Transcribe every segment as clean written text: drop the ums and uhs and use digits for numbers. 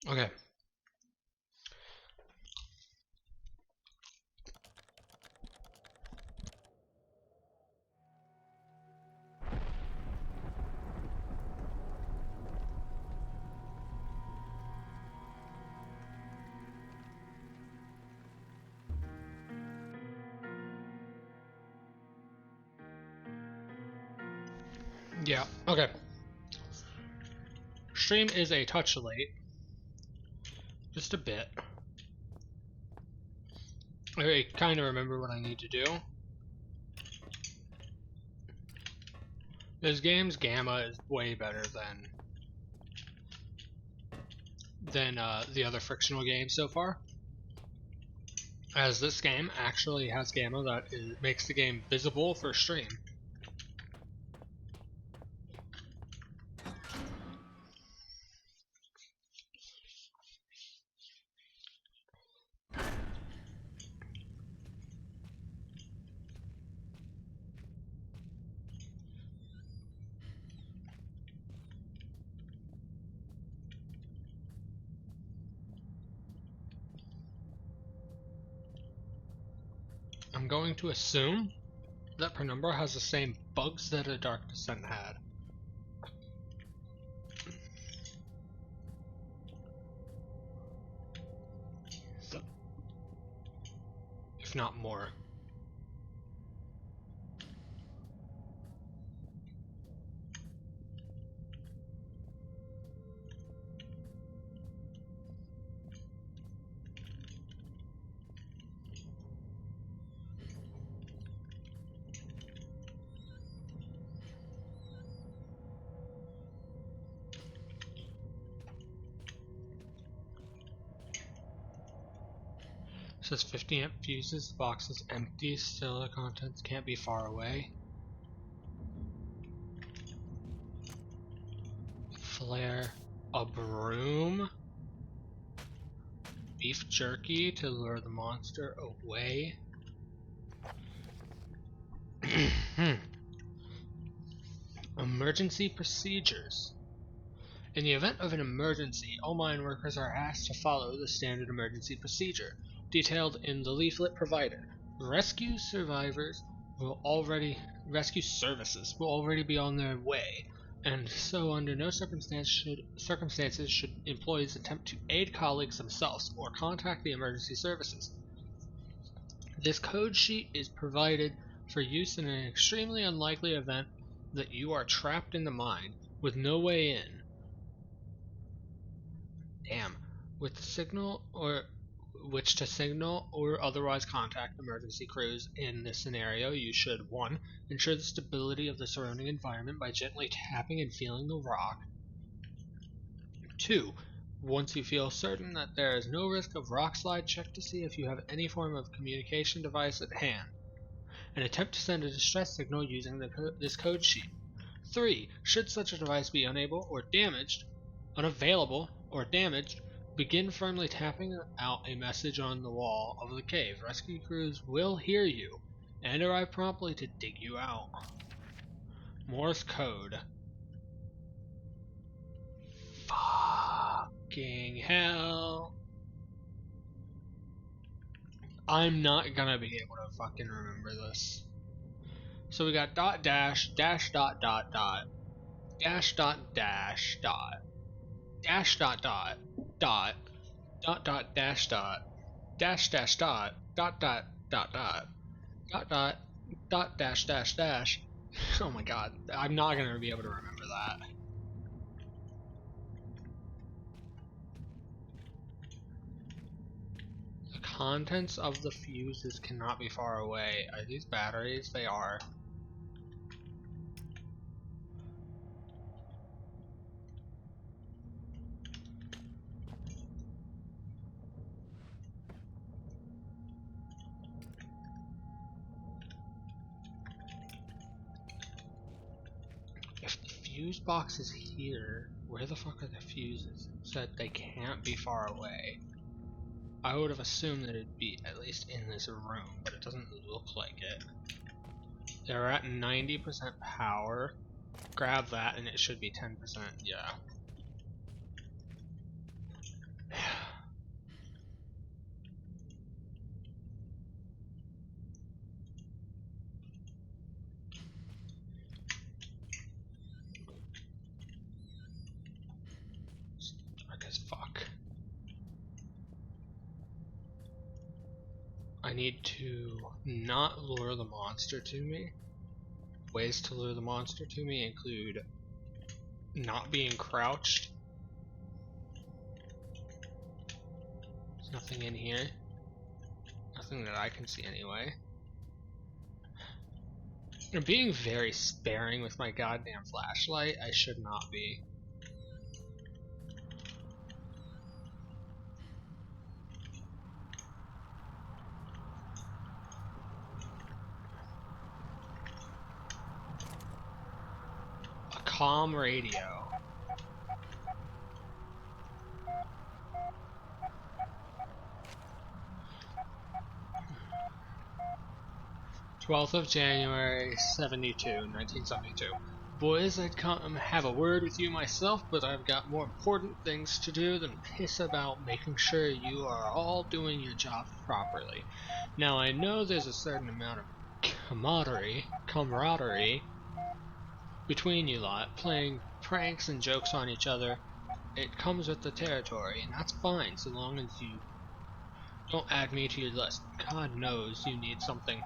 Okay. Yeah, okay. Stream is a touch late. Just a bit. I kind of remember what I need to do. This game's gamma is way better than the other frictional games so far. As this game actually has gamma that makes the game visible for stream. I'm going to assume that Penumbra has the same bugs that a Dark Descent had. If not more. It says 50 amp fuses, the box is empty, still the contents can't be far away. Flare, a broom, beef jerky to lure the monster away. Emergency procedures. In the event of an emergency, all mine workers are asked to follow the standard emergency procedure, detailed in the leaflet provided. Rescue services will already be on their way, and so under no circumstances should employees attempt to aid colleagues themselves or contact the emergency services. This code sheet is provided for use in an extremely unlikely event that you are trapped in the mine with no way in. With which to signal or otherwise contact emergency crews. In this scenario, you should 1. Ensure the stability of the surrounding environment by gently tapping and feeling the rock. 2. Once you feel certain that there is no risk of rock slide, check to see if you have any form of communication device at hand, and attempt to send a distress signal using this code sheet. 3. Should such a device be unavailable or damaged, begin firmly tapping out a message on the wall of the cave. Rescue crews will hear you and arrive promptly to dig you out. Morse code. Fucking hell. I'm not gonna be able to fucking remember this. So we got dot dash dash dot dot dot dash dot dash dot dash dot dot dot dot dash dot dash dash dot dot dot dot dot dot dot dash dash dash. Oh my god, I'm not gonna be able to remember that. The contents of the fuses cannot be far away. Are these batteries? They are. If the fuse box is here, where the fuck are the fuses? It said they can't be far away. I would have assumed that it'd be at least in this room, but it doesn't look like it. They're at 90% power. Grab that and it should be 10%, yeah. need to not lure the monster to me. Ways to lure the monster to me include not being crouched. There's nothing in here. Nothing that I can see anyway. I'm being very sparing with my goddamn flashlight. I should not be. A calm radio. 12th of January, 1972. Boys, I'd come have a word with you myself, but I've got more important things to do than piss about making sure you are all doing your job properly. Now, I know there's a certain amount of camaraderie between you lot, playing pranks and jokes on each other. It comes with the territory, and that's fine, so long as you don't add me to your list. God knows you need something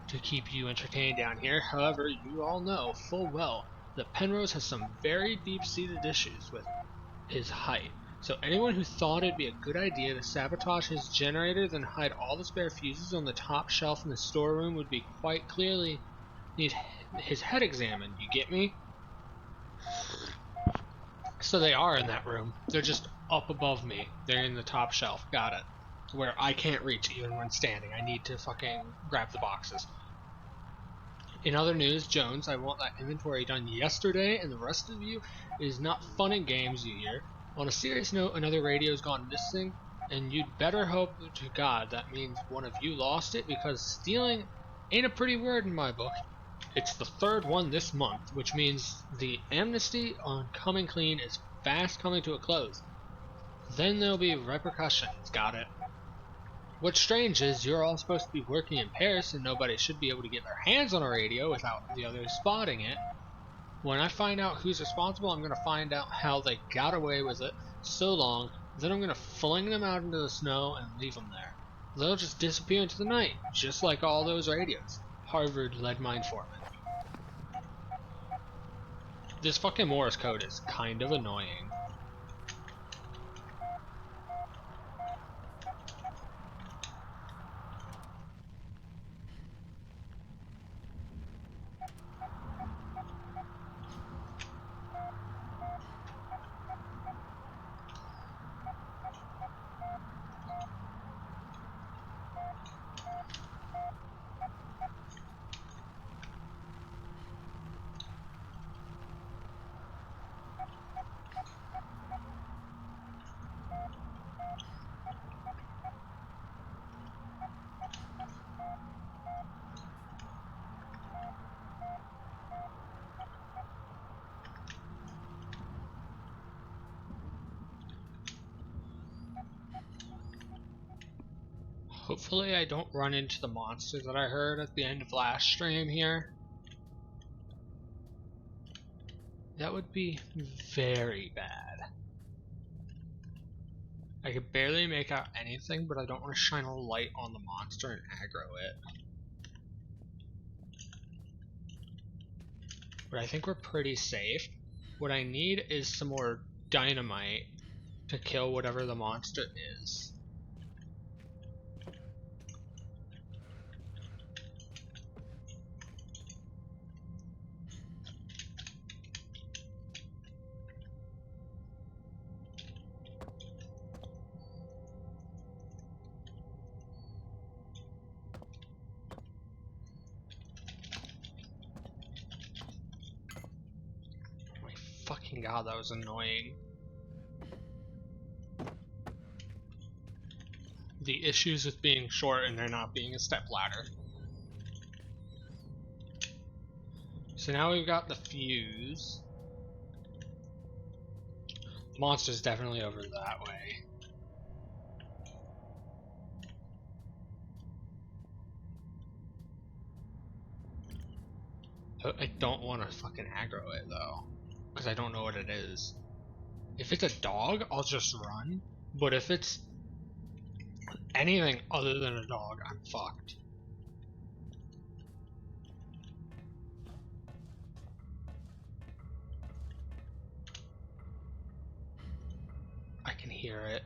to keep you entertained down here. However, you all know full well that Penrose has some very deep-seated issues with his height. So anyone who thought it'd be a good idea to sabotage his generator then hide all the spare fuses on the top shelf in the storeroom would be quite clearly need his head examined, you get me? So they are in that room. They're just up above me. They're in the top shelf. Got it. Where I can't reach even when standing. I need to fucking grab the boxes. In other news, Jones, I want that inventory done yesterday, and the rest of you is not fun and games, you hear. On a serious note, another radio's gone missing, and you'd better hope to God that means one of you lost it, because stealing ain't a pretty word in my book. It's the third one this month, which means the amnesty on coming clean is fast coming to a close. Then there'll be repercussions, got it? What's strange is you're all supposed to be working in Paris and nobody should be able to get their hands on a radio without the others spotting it. When I find out who's responsible, I'm going to find out how they got away with it so long, then I'm going to fling them out into the snow and leave them there. They'll just disappear into the night, just like all those radios. Harvard lead mine foreman. This fucking Morse code is kind of annoying. Hopefully I don't run into the monster that I heard at the end of last stream here. That would be very bad. I could barely make out anything, but I don't want to shine a light on the monster and aggro it. But I think we're pretty safe. What I need is some more dynamite to kill whatever the monster is. Fucking god, that was annoying. The issues with being short and there not being a stepladder. So now we've got the fuse. The monster's definitely over that way. I don't want to fucking aggro it though, because I don't know what it is. If it's a dog, I'll just run. But if it's anything other than a dog, I'm fucked. I can hear it.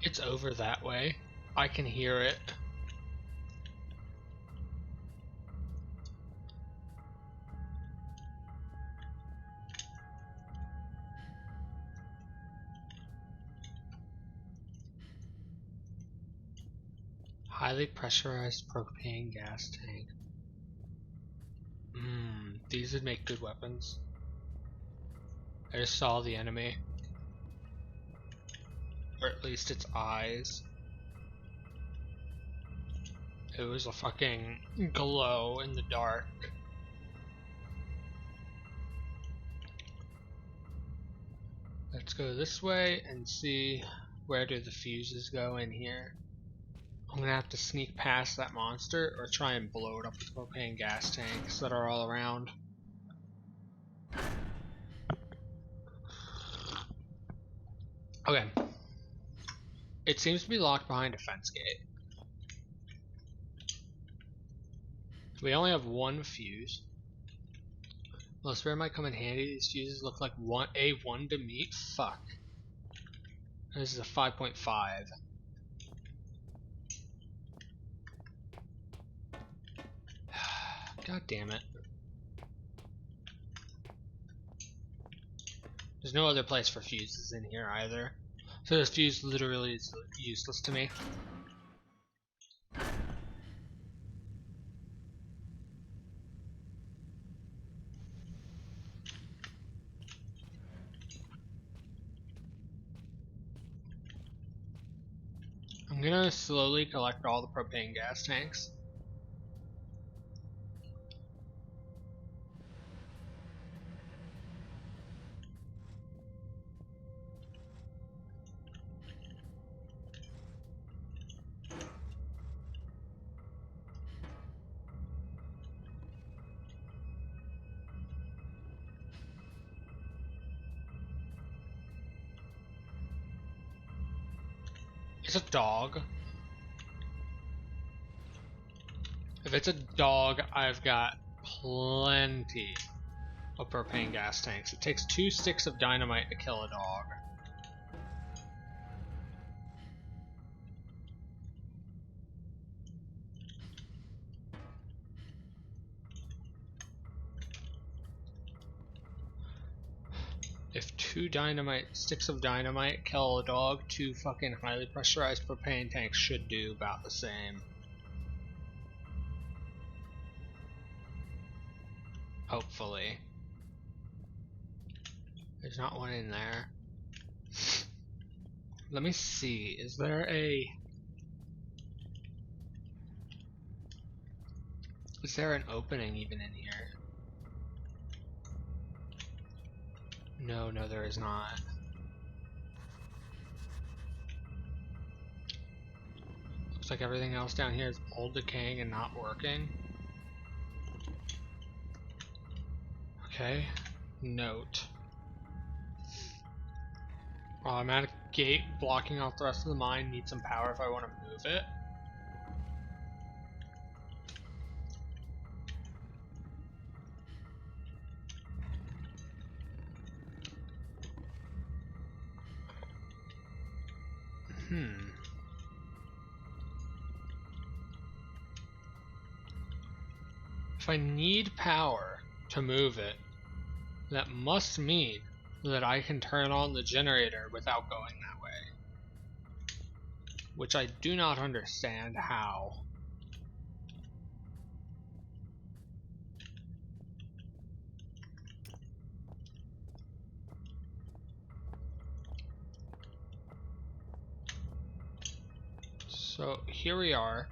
It's over that way. I can hear it. Highly pressurized propane gas tank. These would make good weapons. I just saw the enemy. Or at least its eyes. It was a fucking glow in the dark. Let's go this way and see where do the fuses go in here. I'm gonna have to sneak past that monster or try and blow it up with propane gas tanks that are all around. Okay. It seems to be locked behind a fence gate. We only have one fuse. Well, spare might come in handy. These fuses look like A1 to me. Fuck. This is a 5.5. God damn it. There's no other place for fuses in here either. So this fuse literally is useless to me. I'm gonna slowly collect all the propane gas tanks. It's a dog. If it's a dog, I've got plenty of propane gas tanks. It takes 2 sticks of dynamite to kill a dog. If 2 sticks of dynamite kill a dog, 2 fucking highly pressurized propane tanks should do about the same. Hopefully. There's not one in there. Let me see, is there an opening even in here? No, there is not. Looks like everything else down here is old, decaying, and not working. Okay. Note. Automatic gate blocking off the rest of the mine. Need some power if I want to move it. If I need power to move it, that must mean that I can turn on the generator without going that way. Which I do not understand how. So here we are.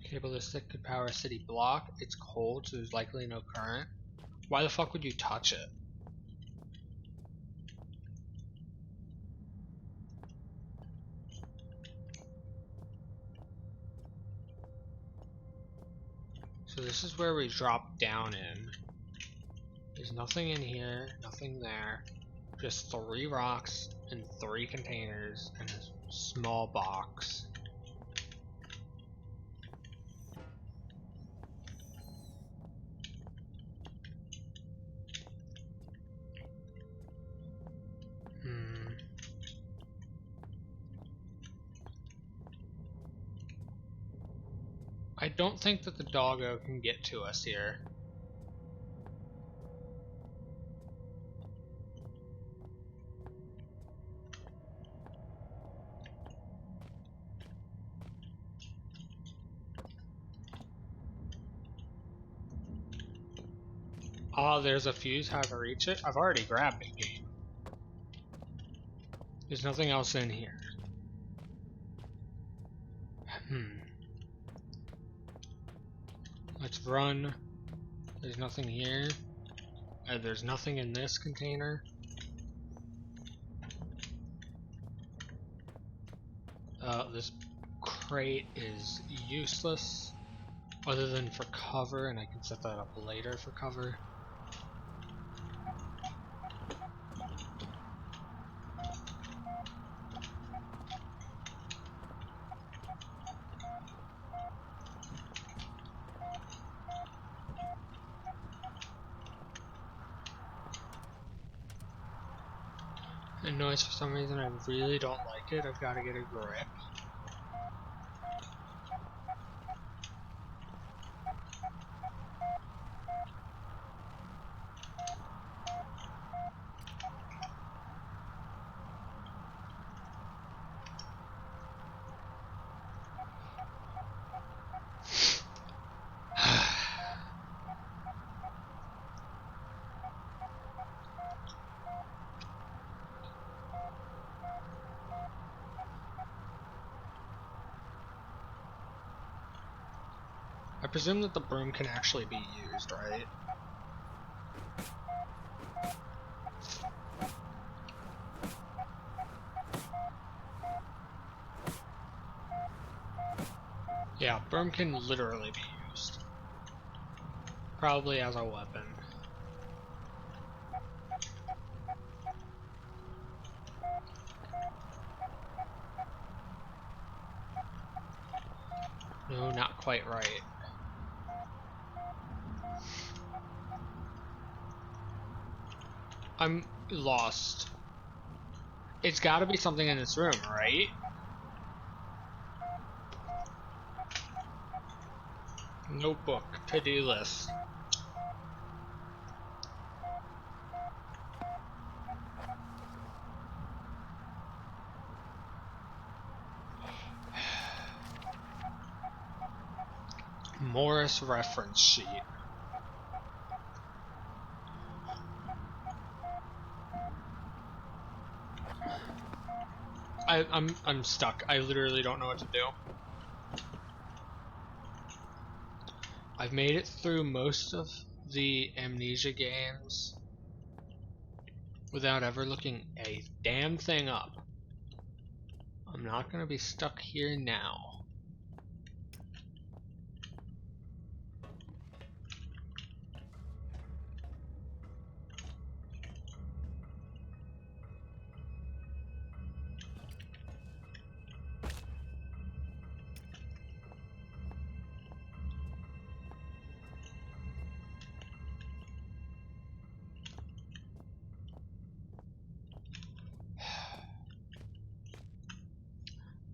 Cable to stick could power a city block. It's cold, so there's likely no current. Why the fuck would you touch it? So So this is where we drop down in. There's nothing in here, nothing there. Just 3 rocks and 3 containers and a small box. I don't think that the doggo can get to us here. Ah, there's a fuse. How to reach it? I've already grabbed it, game. There's nothing else in here. Let's run. There's nothing here. There's nothing in this container. This crate is useless, other than for cover, and I can set that up later for cover. And noise, for some reason, I really don't like it. I've got to get a grip. I presume that the broom can actually be used, right? Yeah, broom can literally be used. Probably as a weapon. No, not quite right. I'm lost. It's gotta be something in this room, right? Notebook, to-do list. Morris reference sheet. I'm stuck. I literally don't know what to do. I've made it through most of the Amnesia games without ever looking a damn thing up. I'm not gonna be stuck here now.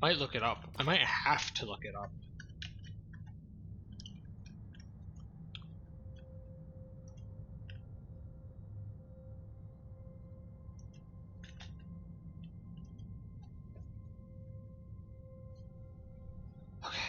Might look it up. I might have to look it up. Okay.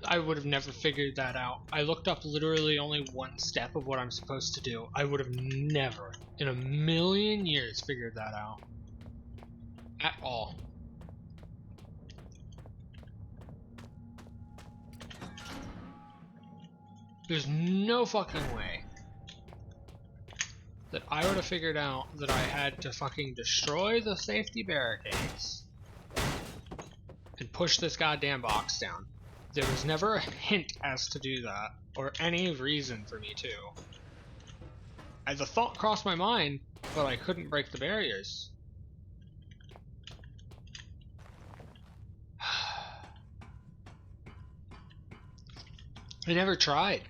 I would have never figured that out. I looked up literally only one step of what I'm supposed to do. I would have never, in a million years, figured that out. At all. There's no fucking way that I would have figured out that I had to fucking destroy the safety barricades and push this goddamn box down. There was never a hint as to do that, or any reason for me to. The thought crossed my mind, but I couldn't break the barriers. I never tried,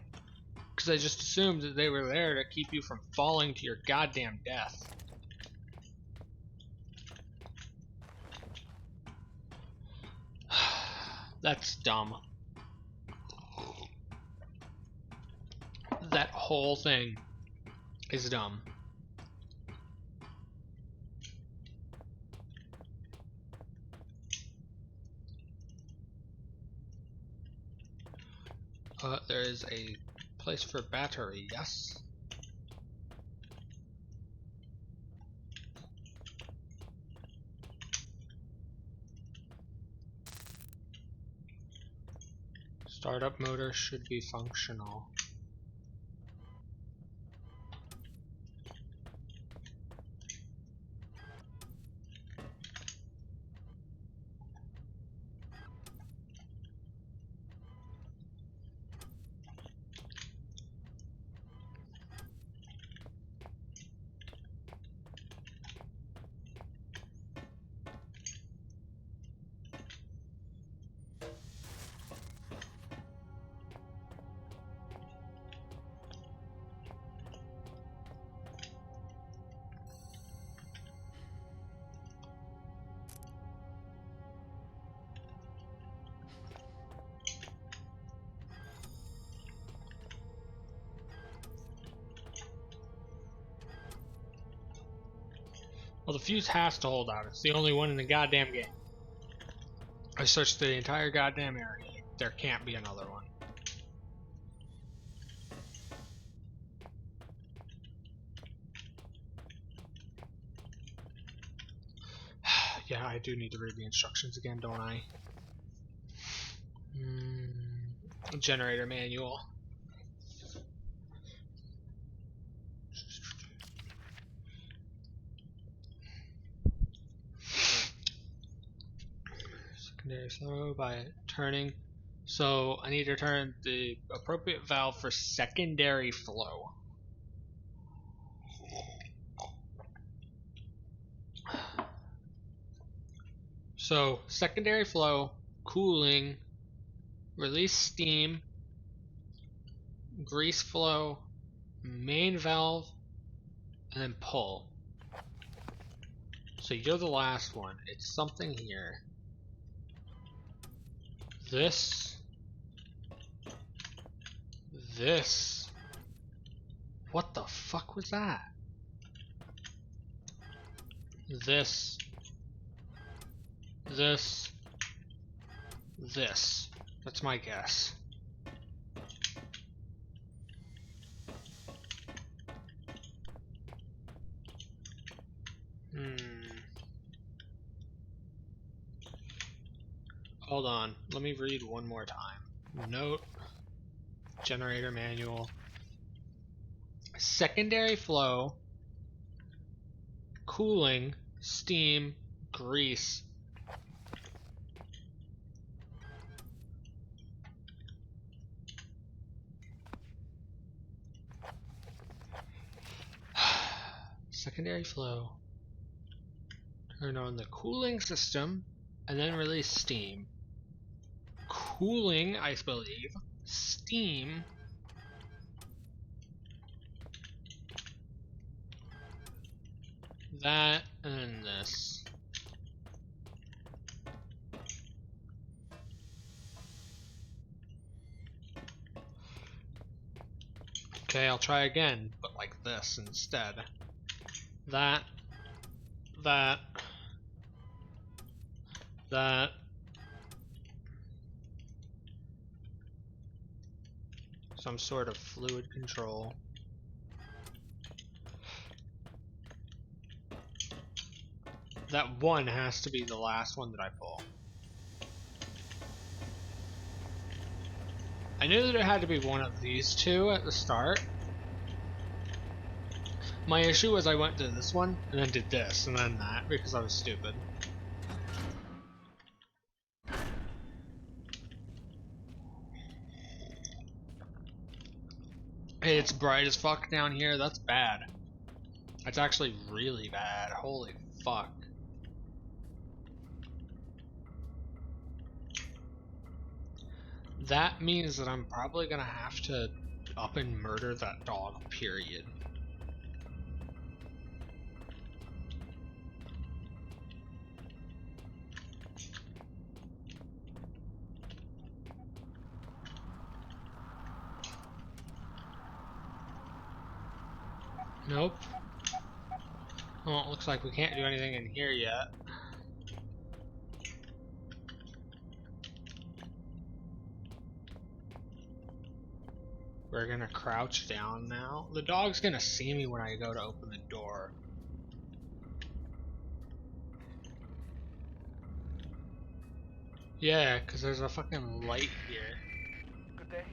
because I just assumed that they were there to keep you from falling to your goddamn death. That's dumb. That whole thing is dumb. There is a place for battery, yes? Startup motor should be functional. Well, the fuse has to hold out. It's the only one in the goddamn game. I searched the entire goddamn area. There can't be another one. Yeah, I do need to read the instructions again, don't I? Generator manual. Secondary flow by turning. So I need to turn the appropriate valve for secondary flow. So secondary flow, cooling, release steam, grease flow, main valve, and then pull. So you're the last one. It's something here. This. What the fuck was that? This. That's my guess. Hold on. Let me read one more time. Note. Generator manual. Secondary flow. Cooling. Steam. Grease. Secondary flow. Turn on the cooling system and then release steam. Cooling, I believe. Steam. That and this. Okay, I'll try again, but like this instead. That. Some sort of fluid control. That one has to be the last one that I pull. I knew that it had to be one of these two at the start. My issue was I went to this one, and then did this, and then that, because I was stupid. Hey, it's bright as fuck down here, that's bad. That's actually really bad, holy fuck. That means that I'm probably gonna have to up and murder that dog, period. Nope. Well, it looks like we can't do anything in here yet. We're gonna crouch down now. The dog's gonna see me when I go to open the door. Yeah, because there's a fucking light here. Good day.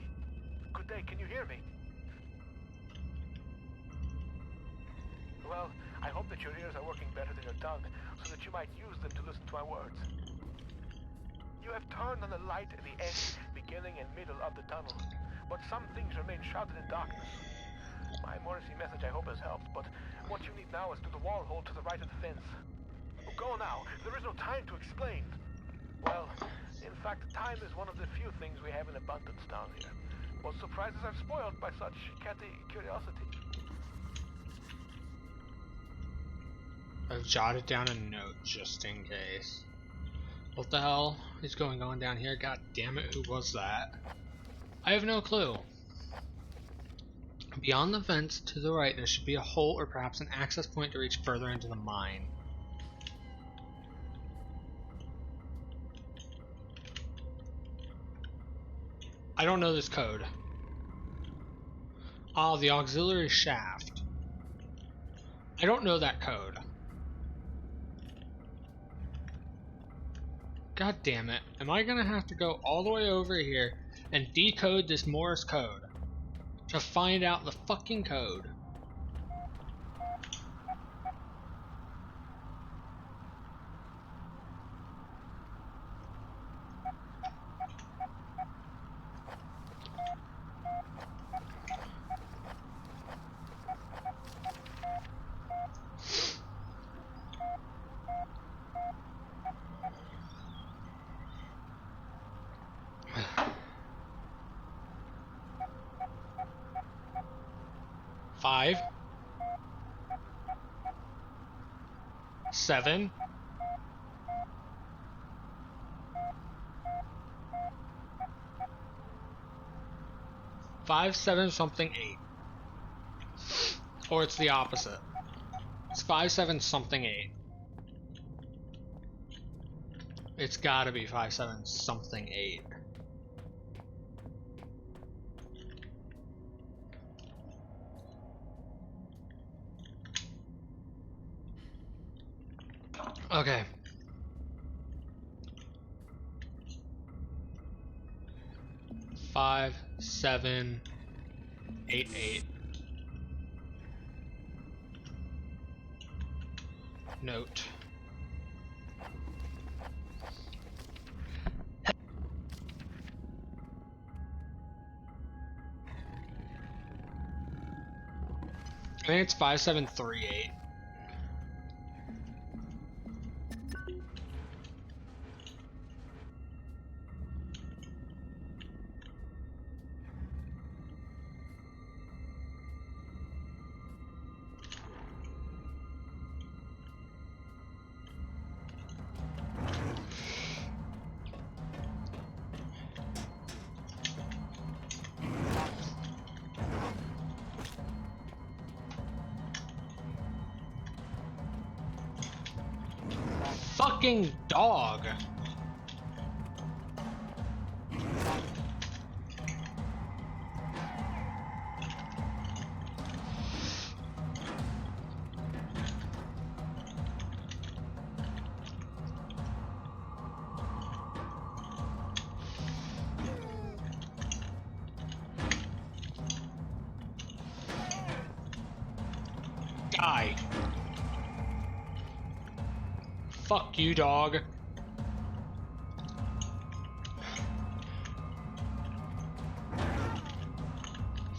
Good day, can you hear me? Well, I hope that your ears are working better than your tongue, so that you might use them to listen to my words. You have turned on the light at the end, beginning and middle of the tunnel, but some things remain shrouded in darkness. My emergency message I hope has helped, but what you need now is to the wall hole to the right of the fence. Go now, there is no time to explain. Well, in fact, time is one of the few things we have in abundance down here. But surprises are spoiled by such catty curiosity. I've jotted down a note just in case. What the hell is going on down here? God damn it, who was that? I have no clue. Beyond the fence to the right, there should be a hole or perhaps an access point to reach further into the mine. I don't know this code. Ah, the auxiliary shaft. I don't know that code. God damn it. Am I gonna have to go all the way over here and decode this Morse code to find out the fucking code? Five, 7, 5, 7, something 8. Or it's the opposite. It's 5, 7, something 8. It's gotta be 5, 7, something 8. Okay. Five, 7, 8, 8. Note. I think it's 5, 7, 3, 8. Fucking dog. Die. Fuck you, dog.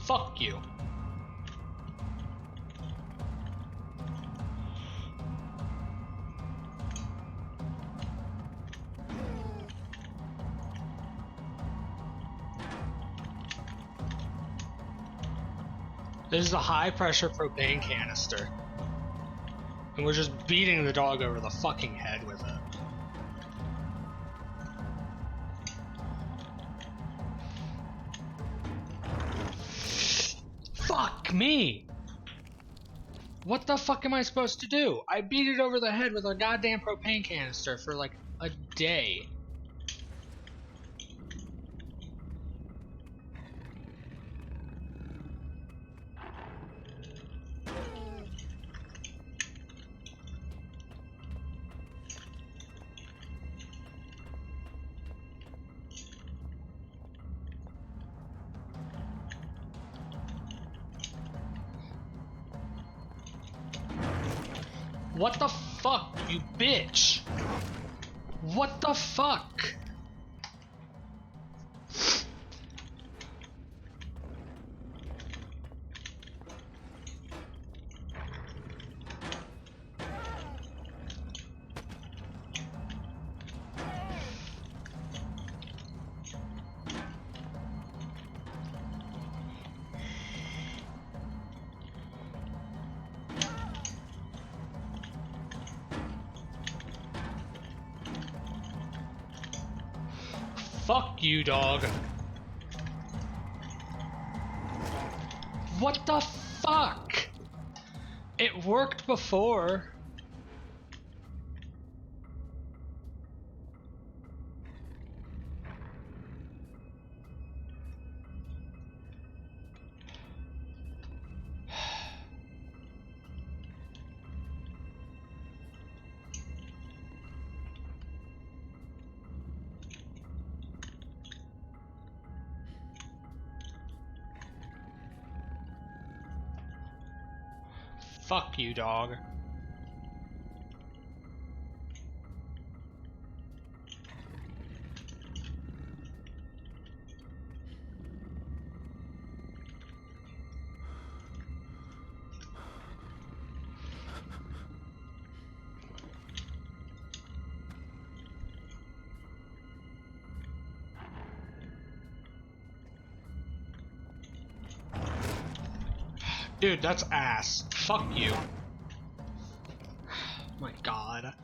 Fuck you. This is a high-pressure propane canister. And we're just beating the dog over the fucking head with it. Fuck me! What the fuck am I supposed to do? I beat it over the head with a goddamn propane canister for like a day. What the fuck, you bitch? What the fuck? Fuck you, dog. What the fuck? It worked before. Fuck you, dog. Dude, that's ass. Fuck you. My god.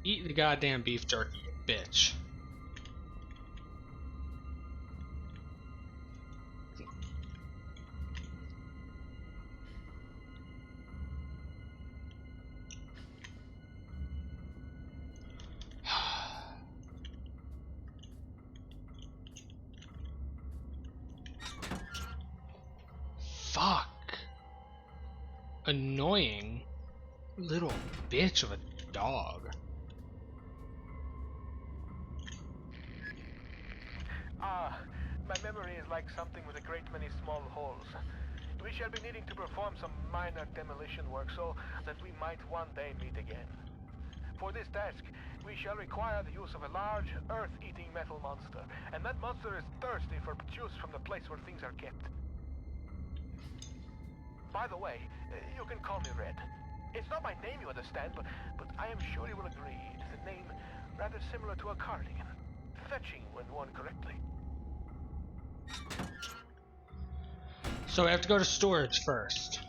Eat the goddamn beef jerky, you bitch. Fuck. Annoying little bitch of a dog. My memory is like something with a great many small holes. We shall be needing to perform some minor demolition work so that we might one day meet again. For this task, we shall require the use of a large, earth-eating metal monster, and that monster is thirsty for juice from the place where things are kept. By the way, you can call me Red. It's not my name, you understand, but I am sure you will agree it is a name rather similar to a cardigan. Fetching when worn correctly. So we have to go to storage first.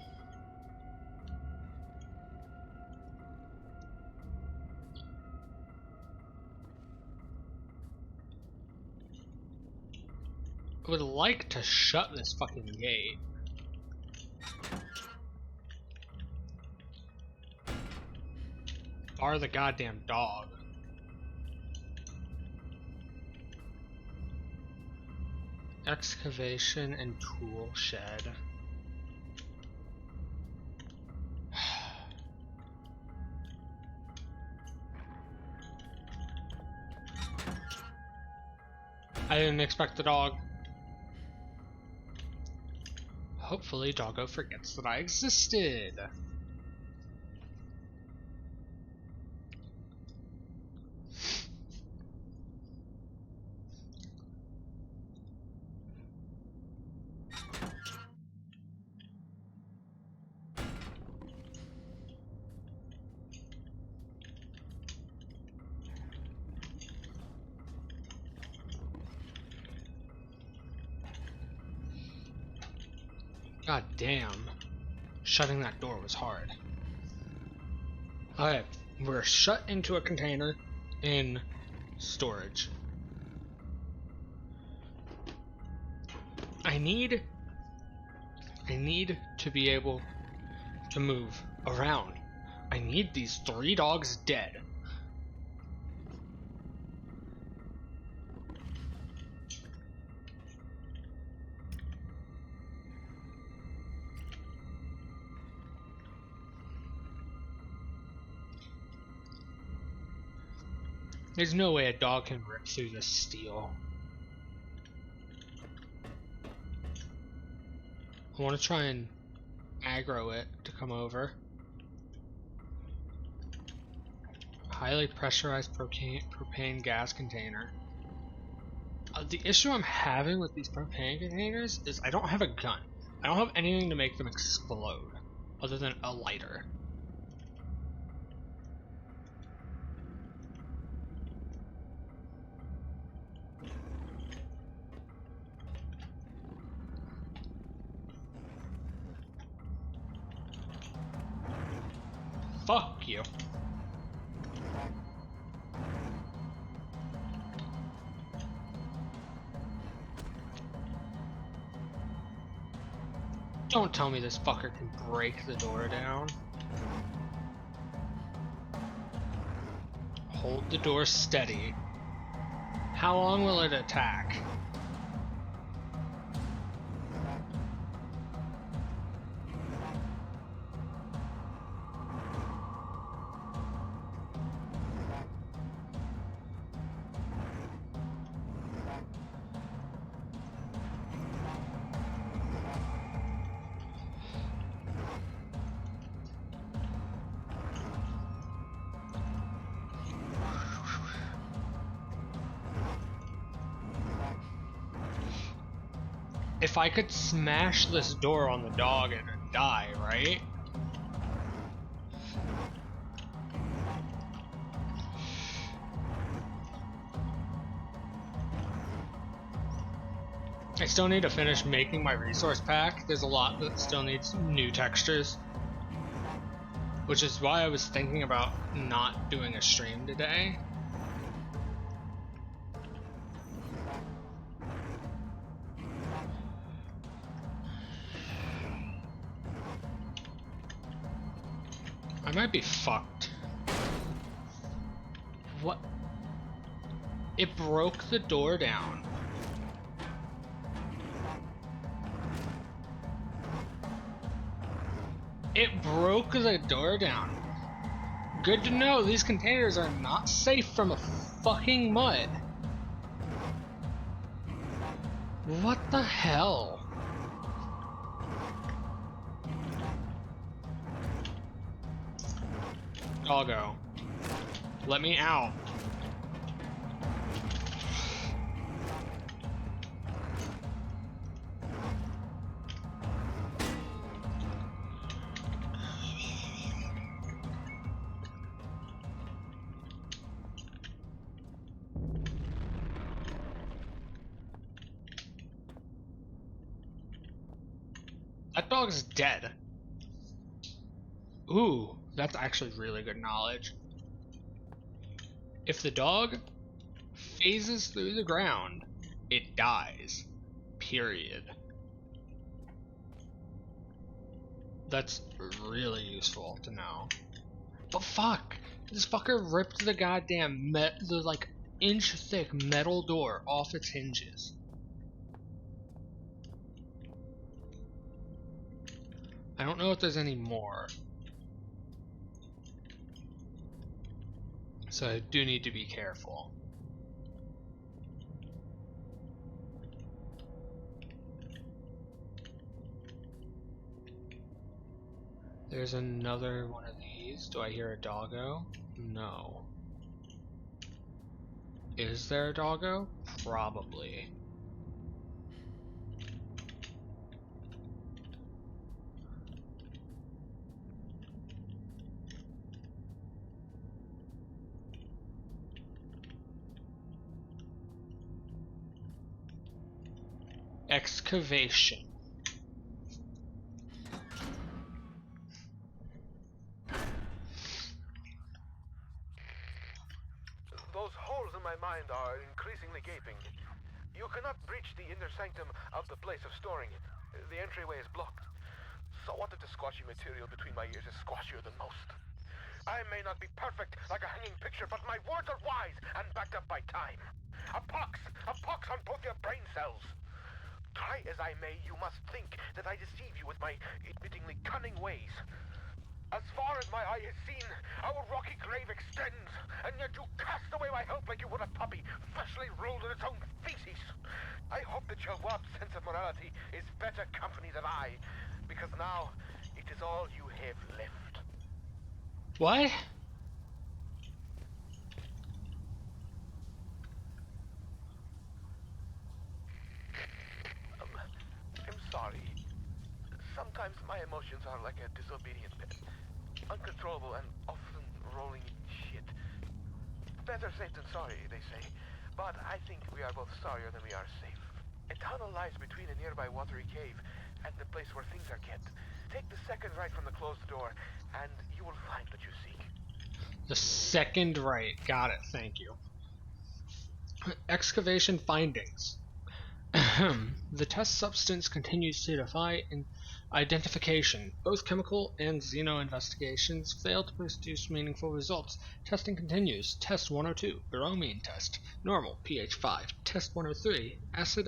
would like to shut this fucking gate. Bar the goddamn dog. Excavation and tool shed. I didn't expect the dog. Hopefully Doggo forgets that I existed. God damn. Shutting that door was hard. Okay, we're shut into a container in storage. I need to be able to move around. I need these 3 dogs dead. There's no way a dog can rip through this steel. I want to try and aggro it to come over. Highly pressurized propane gas container. The issue I'm having with these propane containers is I don't have a gun. I don't have anything to make them explode other than a lighter. Fuck you. Don't tell me this fucker can break the door down. Hold the door steady. How long will it attack? If I could smash this door on the dog, it'd die, right? I still need to finish making my resource pack. There's a lot that still needs new textures. Which is why I was thinking about not doing a stream today. I might be fucked. What? It broke the door down. It broke the door down. Good to know these containers are not safe from a fucking mud. What the hell? Doggo, let me out. That dog's dead. Ooh, that's actually really good knowledge. If the dog phases through the ground, it dies. period. That's really useful to know. But fuck! This fucker ripped the goddamn the like inch thick metal door off its hinges. I don't know if there's any more. So I do need to be careful. There's another one of these. Do I hear a doggo? No. Is there a doggo? Probably. Excavation. Those holes in my mind are increasingly gaping. You cannot breach the inner sanctum of the place of storing. The entryway is blocked. So what if the squashy material between my ears is squashier than most? I may not be perfect like a hanging picture, but my words are wise and backed up by time. A pox on both your brain cells. Try as I may, you must think that I deceive you with my admittingly cunning ways. As far as my eye has seen, our rocky grave extends, and yet you cast away my hope like you would a puppy freshly rolled in its own feces. I hope that your warped sense of morality is better company than I, because now it is all you have left. What? I'm sorry. Sometimes my emotions are like a disobedient pet. Uncontrollable and often rolling in shit. Better safe than sorry, they say. But I think we are both sorrier than we are safe. A tunnel lies between a nearby watery cave and the place where things are kept. Take the second right from the closed door, and you will find what you seek. The second right. Got it. Thank you. Excavation findings. The test substance continues to defy identification. Both chemical and xeno investigations fail to produce meaningful results. Testing continues. Test 102, bromine test. Normal, pH 5. Test 103, acid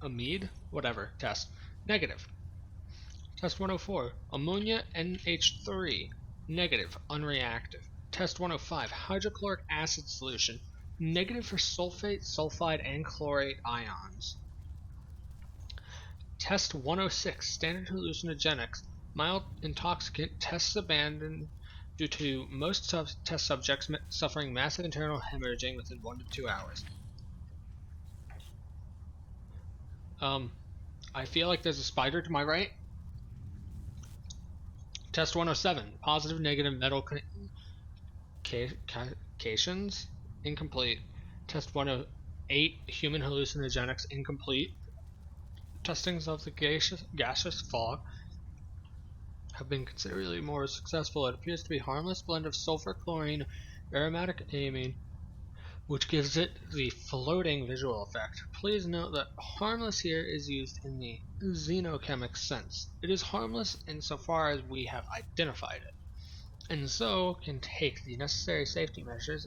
amide, whatever, test. Negative. Test 104, ammonia NH3. Negative, unreactive. Test 105, hydrochloric acid solution. Negative for sulfate, sulfide, and chlorate ions. Test 106, standard hallucinogenics. Mild intoxicant. Tests abandoned due to most test subjects suffering massive internal hemorrhaging within 1 to 2 hours. I feel like there's a spider to my right. Test 107, positive, negative metal cations, incomplete. Test 108, human hallucinogenics, incomplete. Testings of the gaseous fog have been considerably more successful. It appears to be a harmless blend of sulfur, chlorine, aromatic amine, which gives it the floating visual effect. Please note that harmless here is used in the xenochemic sense. It is harmless insofar as we have identified it, and so can take the necessary safety measures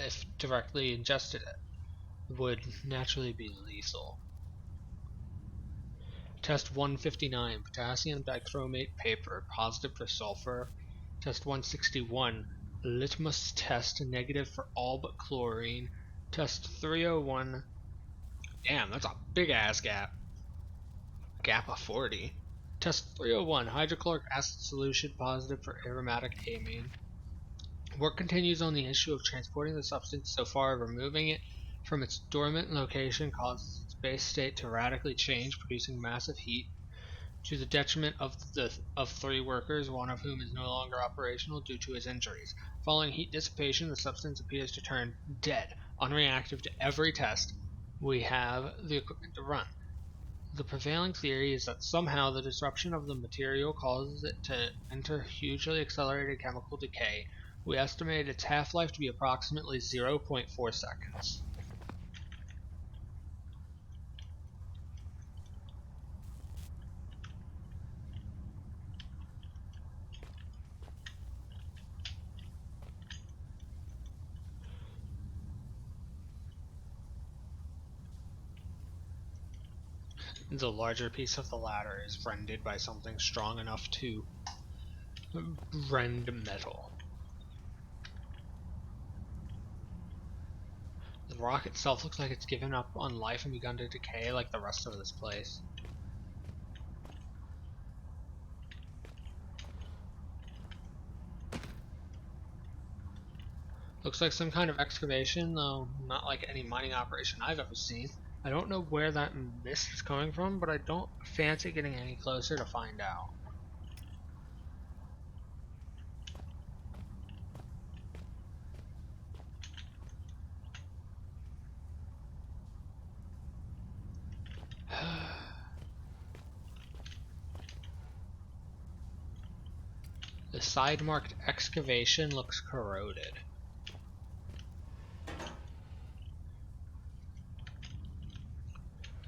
if directly ingested it would naturally be lethal. Test 159, potassium dichromate paper, positive for sulfur. Test 161, litmus test, negative for all but chlorine. Test 301, damn, that's a big ass gap. Gap of 40. Test 301, hydrochloric acid solution, positive for aromatic amine. Work continues on the issue of transporting the substance so far removing it from its dormant location causes its base state to radically change, producing massive heat to the detriment of 3 workers, one of whom is no longer operational due to his injuries. Following heat dissipation, the substance appears to turn dead, unreactive to every test we have the equipment to run. The prevailing theory is that somehow the disruption of the material causes it to enter hugely accelerated chemical decay. We estimate its half-life to be approximately 0.4 seconds. The larger piece of the ladder is rended by something strong enough to rend metal. The rock itself looks like it's given up on life and begun to decay like the rest of this place. Looks like some kind of excavation, though not like any mining operation I've ever seen. I don't know where that mist is coming from, but I don't fancy getting any closer to find out. The side marked excavation looks corroded.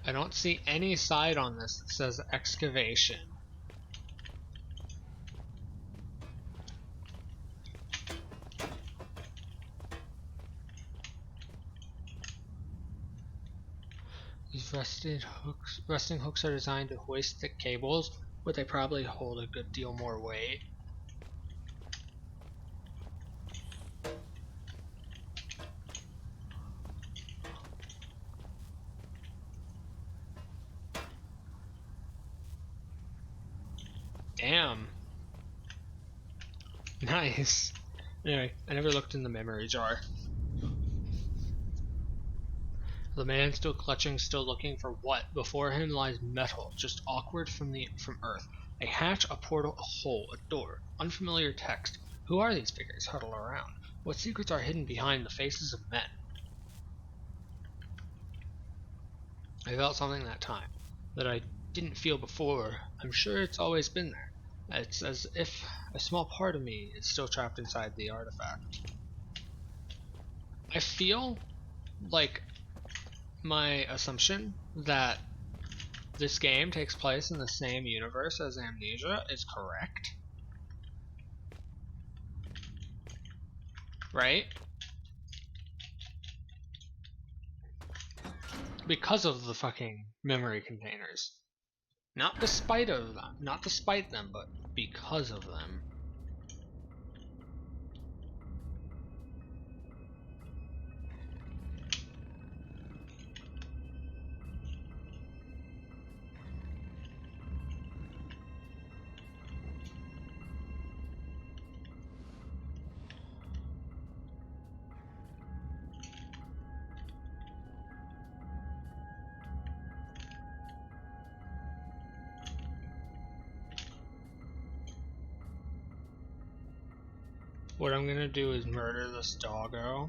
I don't see any side on this that says excavation. These resting hooks are designed to hoist thick cables, but they probably hold a good deal more weight. Damn. Nice. Anyway, I never looked in the memory jar. The man still clutching, still looking for what? Before him lies metal, just awkward from Earth. A hatch, a portal, a hole, a door. Unfamiliar text. Who are these figures huddled around? What secrets are hidden behind the faces of men? I felt something that time that I didn't feel before. I'm sure it's always been there. It's as if a small part of me is still trapped inside the artifact. I feel like my assumption that this game takes place in the same universe as Amnesia is correct. Right? Because of the fucking memory containers. Not despite of them. Not despite them, but because of them. What I'm gonna do is murder this doggo.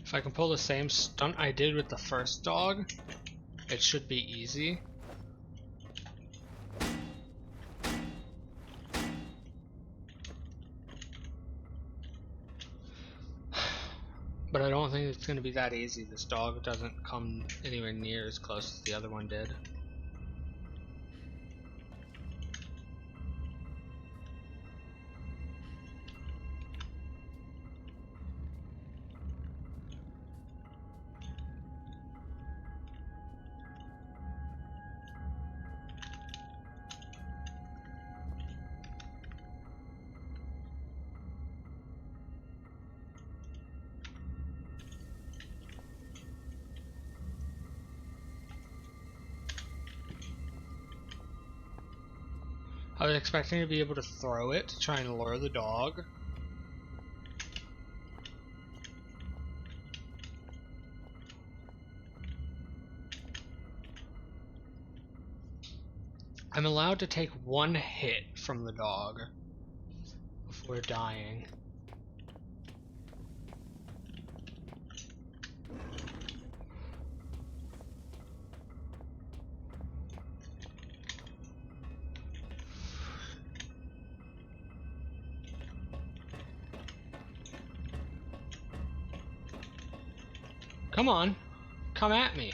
If I can pull the same stunt I did with the first dog, it should be easy. But I don't think it's going to be that easy. This dog doesn't come anywhere near as close as the other one did. I was expecting to be able to throw it to try and lure the dog. I'm allowed to take one hit from the dog before dying. Come on, come at me.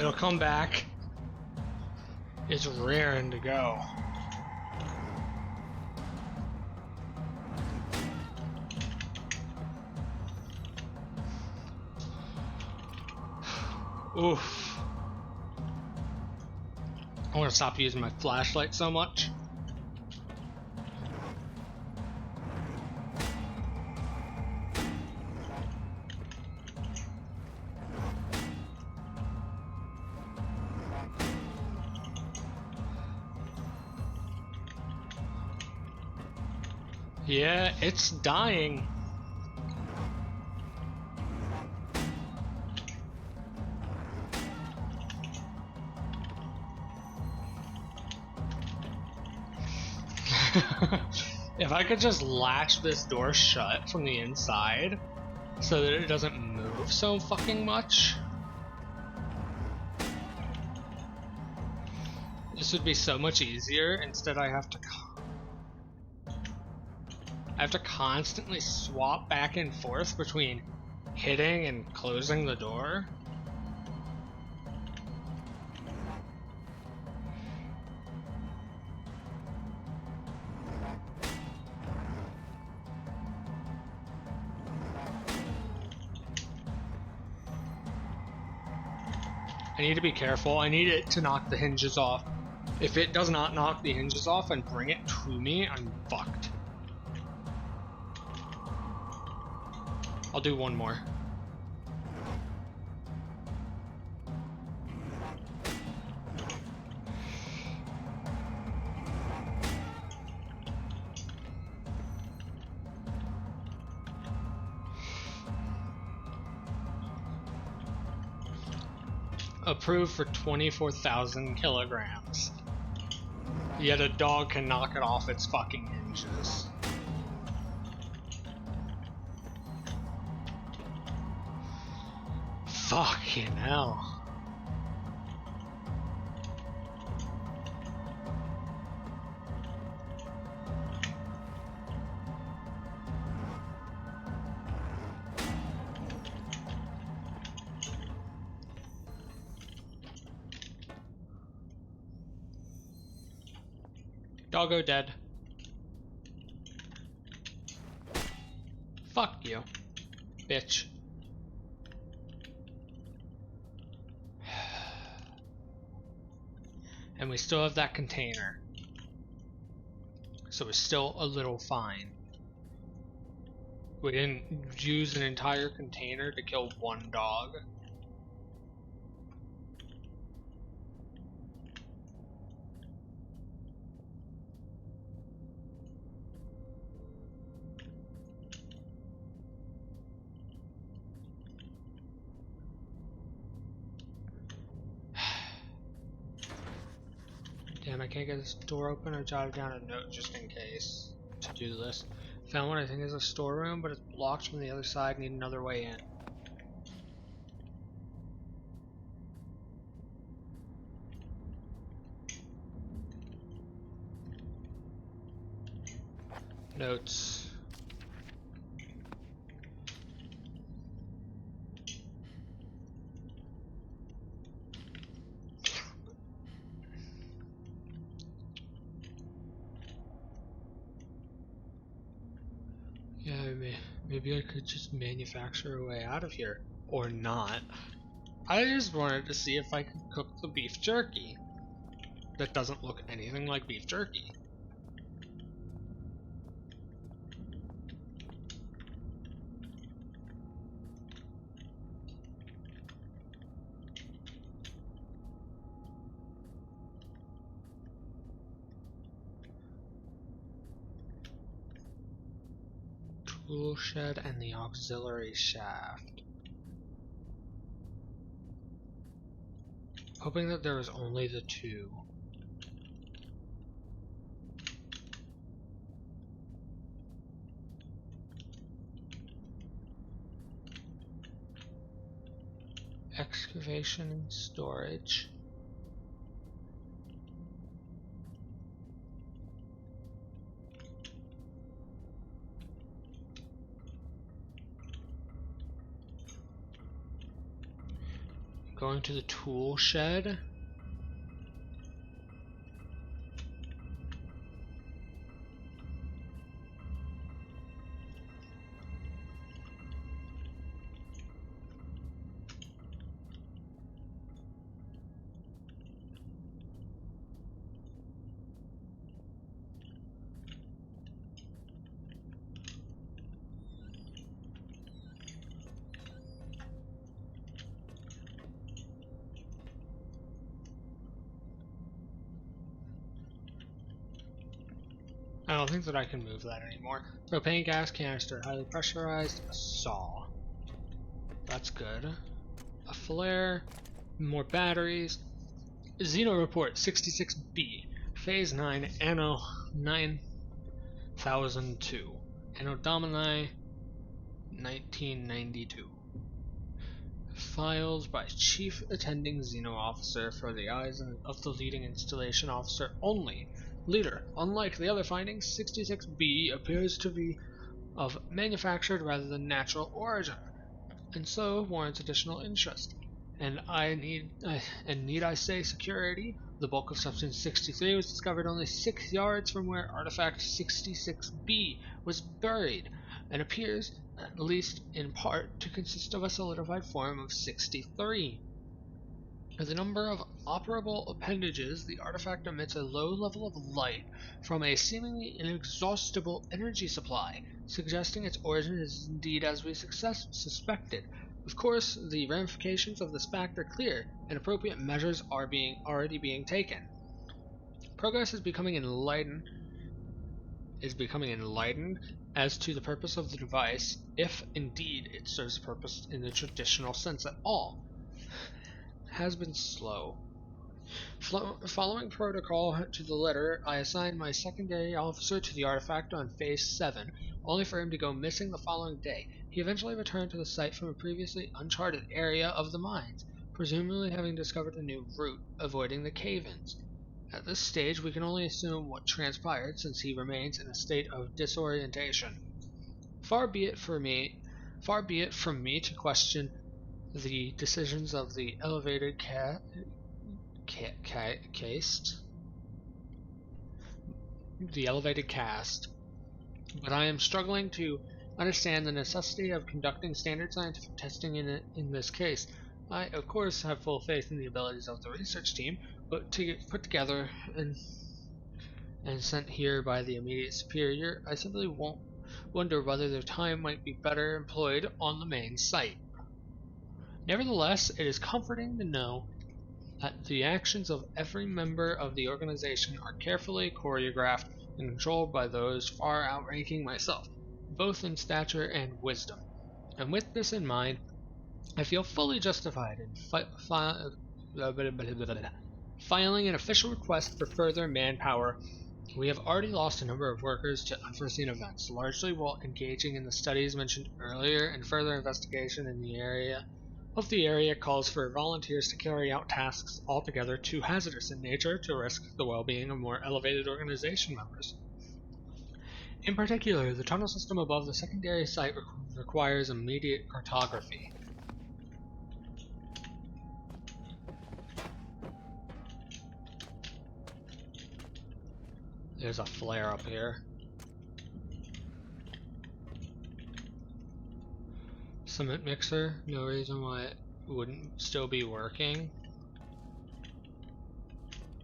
It'll come back. It's raring to go. Oof. I want to stop using my flashlight so much. Yeah, it's dying. If I could just latch this door shut from the inside so that it doesn't move so fucking much, this would be so much easier. Instead I have to constantly swap back and forth between hitting and closing the door. I need to be careful. I need it to knock the hinges off. If it does not knock the hinges off and bring it to me, I'm fucked. I'll do one more. Approved for 24,000 kilograms. Yet a dog can knock it off its fucking hinges. Fucking hell. Doggo dead. Fuck you, bitch. And we still have that container. So we're still a little fine. We didn't use an entire container to kill one dog. Damn, I can't get this door open or jot down a note just in case to do this. Found what I think is a storeroom, but it's blocked from the other side. Need another way in. Notes. Yeah, maybe I could just manufacture a way out of here. Or not. I just wanted to see if I could cook the beef jerky. That doesn't look anything like beef jerky. Tool shed and the auxiliary shaft. Hoping that there was only the two. Excavation and storage. Going to the tool shed. I don't think that I can move that anymore. Propane gas canister, highly pressurized, a saw. That's good. A flare, more batteries. Xeno report 66B, phase 9, anno 9002. Anno Domini 1992. Files by Chief Attending Xeno Officer for the eyes of the leading installation officer only. Leader, unlike the other findings, 66B appears to be of manufactured rather than natural origin, and so warrants additional interest. And need I say security? The bulk of substance 63 was discovered only 6 yards from where artifact 66B was buried, and appears, at least in part, to consist of a solidified form of 63. With a number of operable appendages, the artifact emits a low level of light from a seemingly inexhaustible energy supply, suggesting its origin is indeed as we suspected. Of course, the ramifications of this fact are clear, and appropriate measures are already being taken. Progress is becoming enlightened as to the purpose of the device, if indeed it serves a purpose in the traditional sense at all. Has been slow. Following protocol to the letter, I assigned my secondary officer to the artifact on Phase 7, only for him to go missing the following day. He eventually returned to the site from a previously uncharted area of the mines, presumably having discovered a new route, avoiding the cave-ins. At this stage, we can only assume what transpired, since he remains in a state of disorientation. Far be it from me to question the decisions of the elevated cast, but I am struggling to understand the necessity of conducting standard scientific testing in this case. I, of course, have full faith in the abilities of the research team, but to get put together and sent here by the immediate superior, I simply wonder whether their time might be better employed on the main site. Nevertheless, it is comforting to know that the actions of every member of the organization are carefully choreographed and controlled by those far outranking myself, both in stature and wisdom. And with this in mind, I feel fully justified in filing an official request for further manpower. We have already lost a number of workers to unforeseen events, largely while engaging in the studies mentioned earlier, and further investigation in the area calls for volunteers to carry out tasks altogether too hazardous in nature to risk the well-being of more elevated organization members. In particular, the tunnel system above the secondary site requires immediate cartography. There's a flare up here. Cement mixer, no reason why it wouldn't still be working.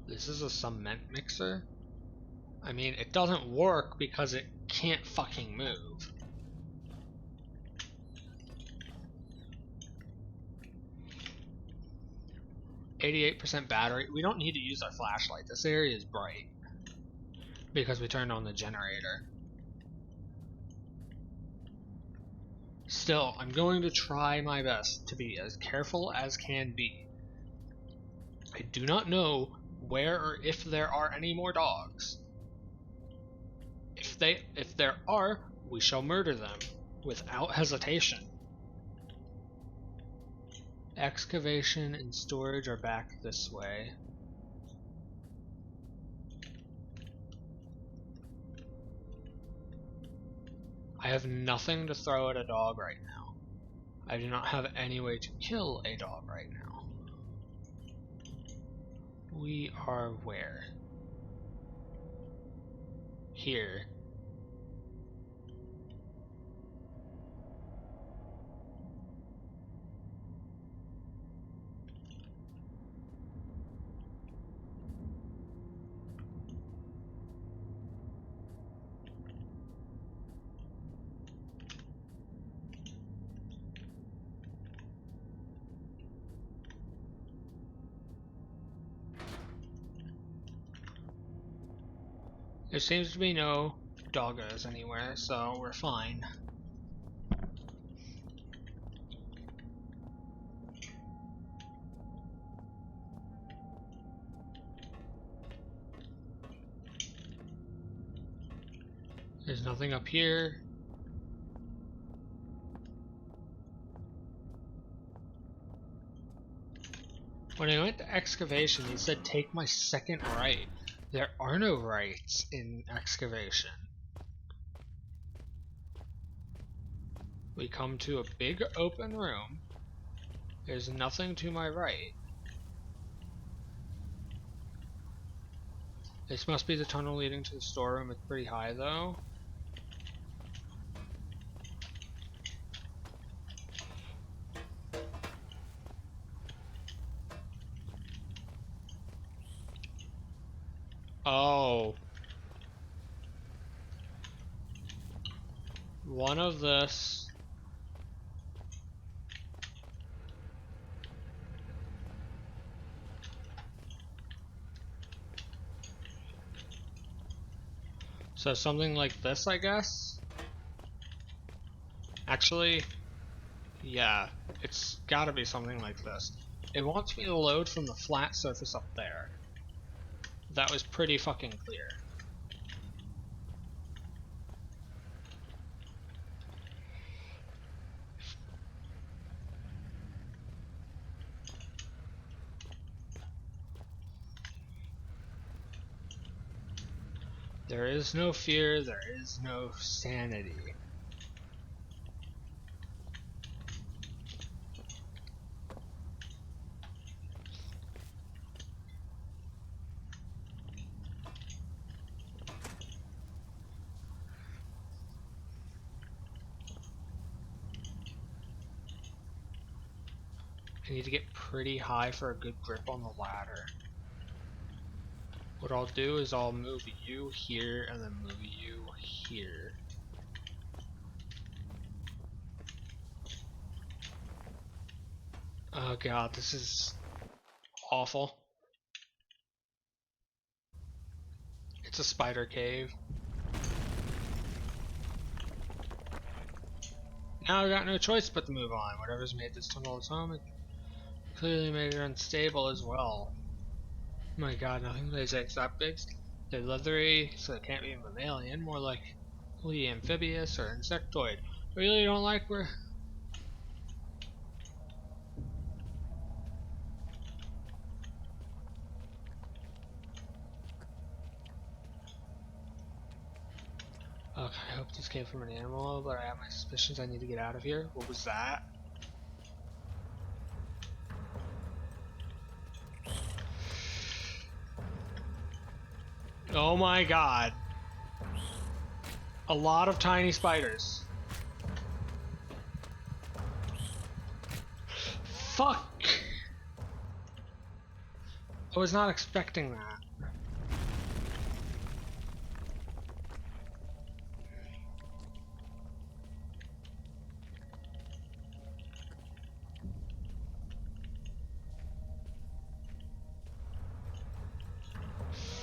This is a cement mixer? I mean, it doesn't work because it can't fucking move. %8 battery. We don't need to use our flashlight. This area is bright because we turned on the generator. Still, I'm going to try my best to be as careful as can be. I do not know where or if there are any more dogs. If there are, we shall murder them without hesitation. Excavation and storage are back this way. I have nothing to throw at a dog right now. I do not have any way to kill a dog right now. We are where? Here. There seems to be no doggos anywhere, so we're fine. There's nothing up here. When I went to excavation, he said take my second right. There are no rights in excavation. We come to a big open room. There's nothing to my right. This must be the tunnel leading to the storeroom. It's pretty high though. Oh. One of this. So something like this, I guess? Actually, yeah, it's gotta be something like this. It wants me to load from the flat surface up there. That was pretty fucking clear. There is no fear, there is no sanity. I need to get pretty high for a good grip on the ladder. What I'll do is I'll move you here and then move you here. Oh god, this is awful. It's a spider cave. Now I got no choice but to move on. Whatever's made this tunnel its home, it clearly made it unstable as well. My god, nothing lays eggs that big. They're leathery, so they can't be mammalian, more likely amphibious or insectoid. I really don't like where... Okay, I hope this came from an animal, but I have my suspicions. I need to get out of here. What was that? Oh my god. A lot of tiny spiders. Fuck! I was not expecting that.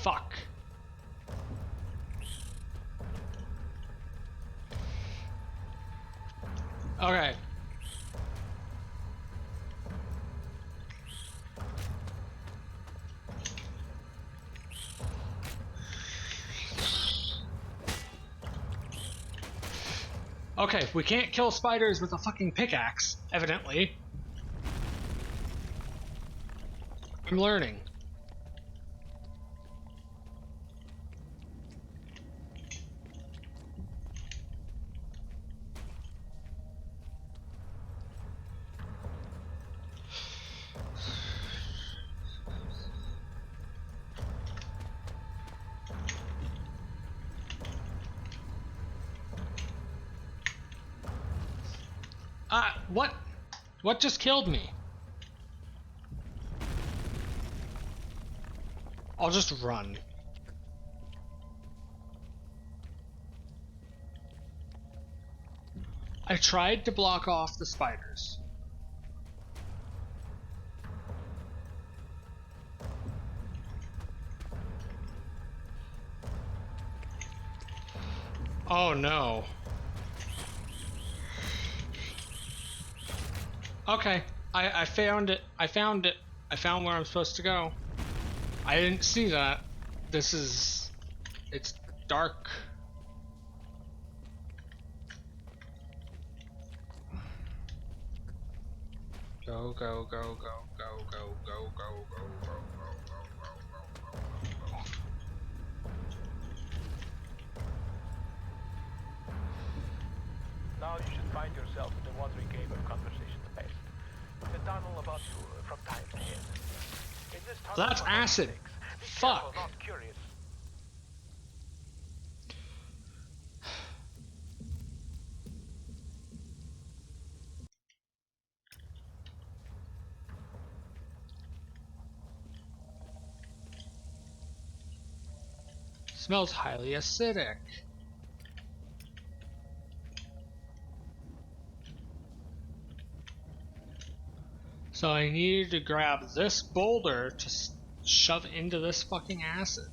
Fuck. Okay. Okay, we can't kill spiders with a fucking pickaxe, evidently. I'm learning. What? What just killed me? I'll just run. I tried to block off the spiders. Oh no. Okay, I found it. I found it. I found where I'm supposed to go. I didn't see that. It's dark. Go, go, go, go, go, go, go, go, go, go, go, go, go. Now you should find yourself in the watery cave of conversations past. The tunnel about you from time ahead. In this tunnel, That's acid. Be Fuck. careful, not curious. Smells highly acidic. So I needed to grab this boulder to shove into this fucking acid.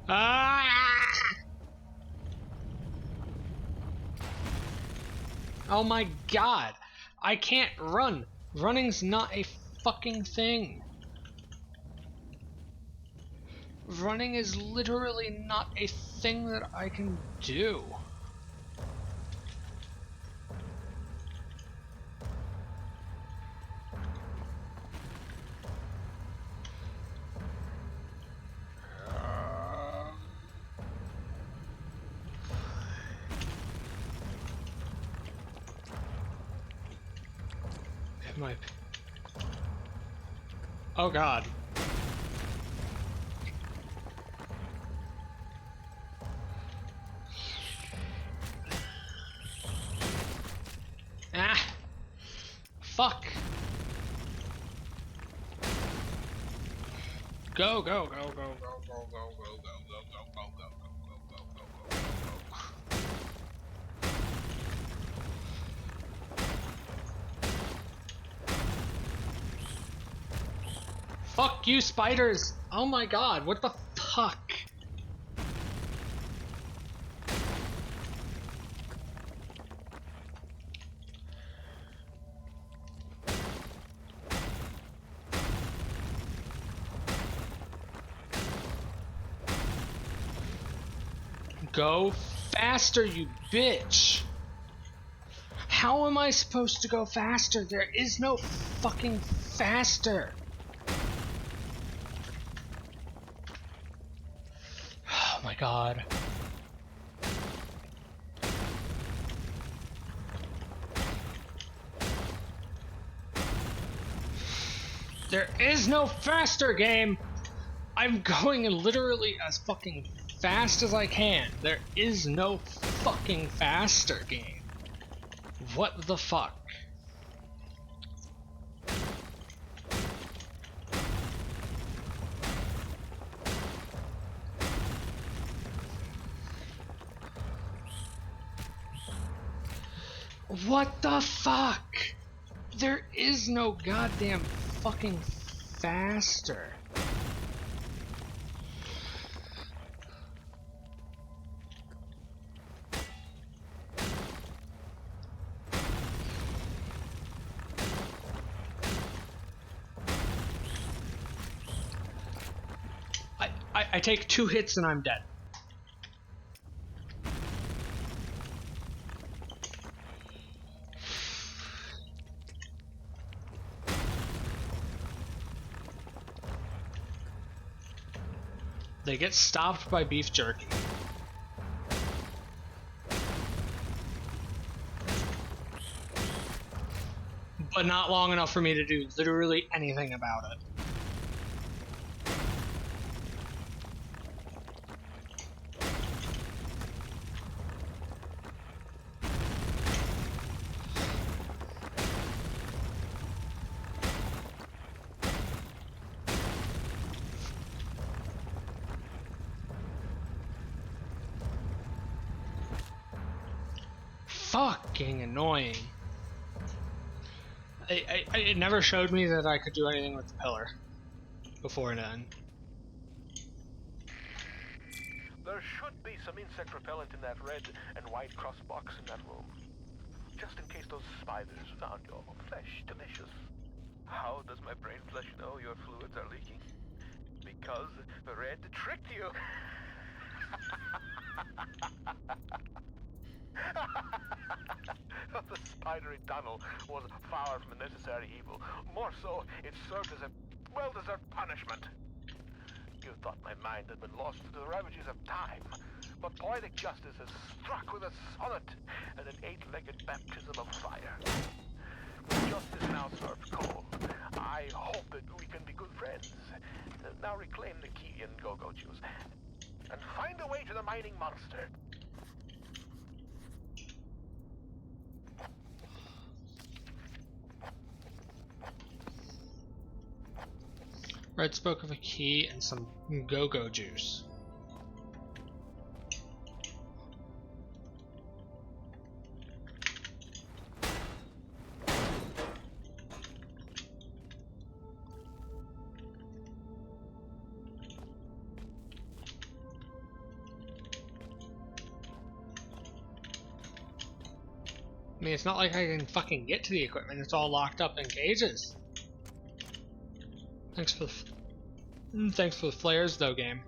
Ah! Oh my god! I can't run! Running's not a fucking thing! Running is literally not a thing that I can do. Oh god. Ah! Fuck! Go, go, go, go, go, go, go, go, go, go, go, go, go, go, go, go, go. Fuck you, spiders! Oh my god, what the fuck? Go faster, you bitch! How am I supposed to go faster? There is no fucking faster! Oh my god. There is no faster, game! I'm going literally as fucking fast as I can. There is no fucking faster, game. What the fuck? What the fuck? There is no goddamn fucking faster. I take 2 hits and I'm dead. They get stopped by beef jerky. but not long enough for me to do literally anything about it. Fucking annoying. It never showed me that I could do anything with the pillar before then. There should be some insect repellent in that red and white cross box in that room. Just in case those spiders found your flesh delicious. How does my brain flesh know your fluids are leaking? Because the red tricked you. The spidery tunnel was far from a necessary evil. More so, it served as a well-deserved punishment. You thought my mind had been lost to the ravages of time, but poetic justice has struck with a sonnet and an eight-legged baptism of fire. With justice now served cold, I hope that we can be good friends. Now reclaim the key and go-go juice, and find a way to the mining monster. Red spoke of a key and some go-go juice. I mean, it's not like I can fucking get to the equipment. It's all locked up in cages. Thanks for the flares, though, game.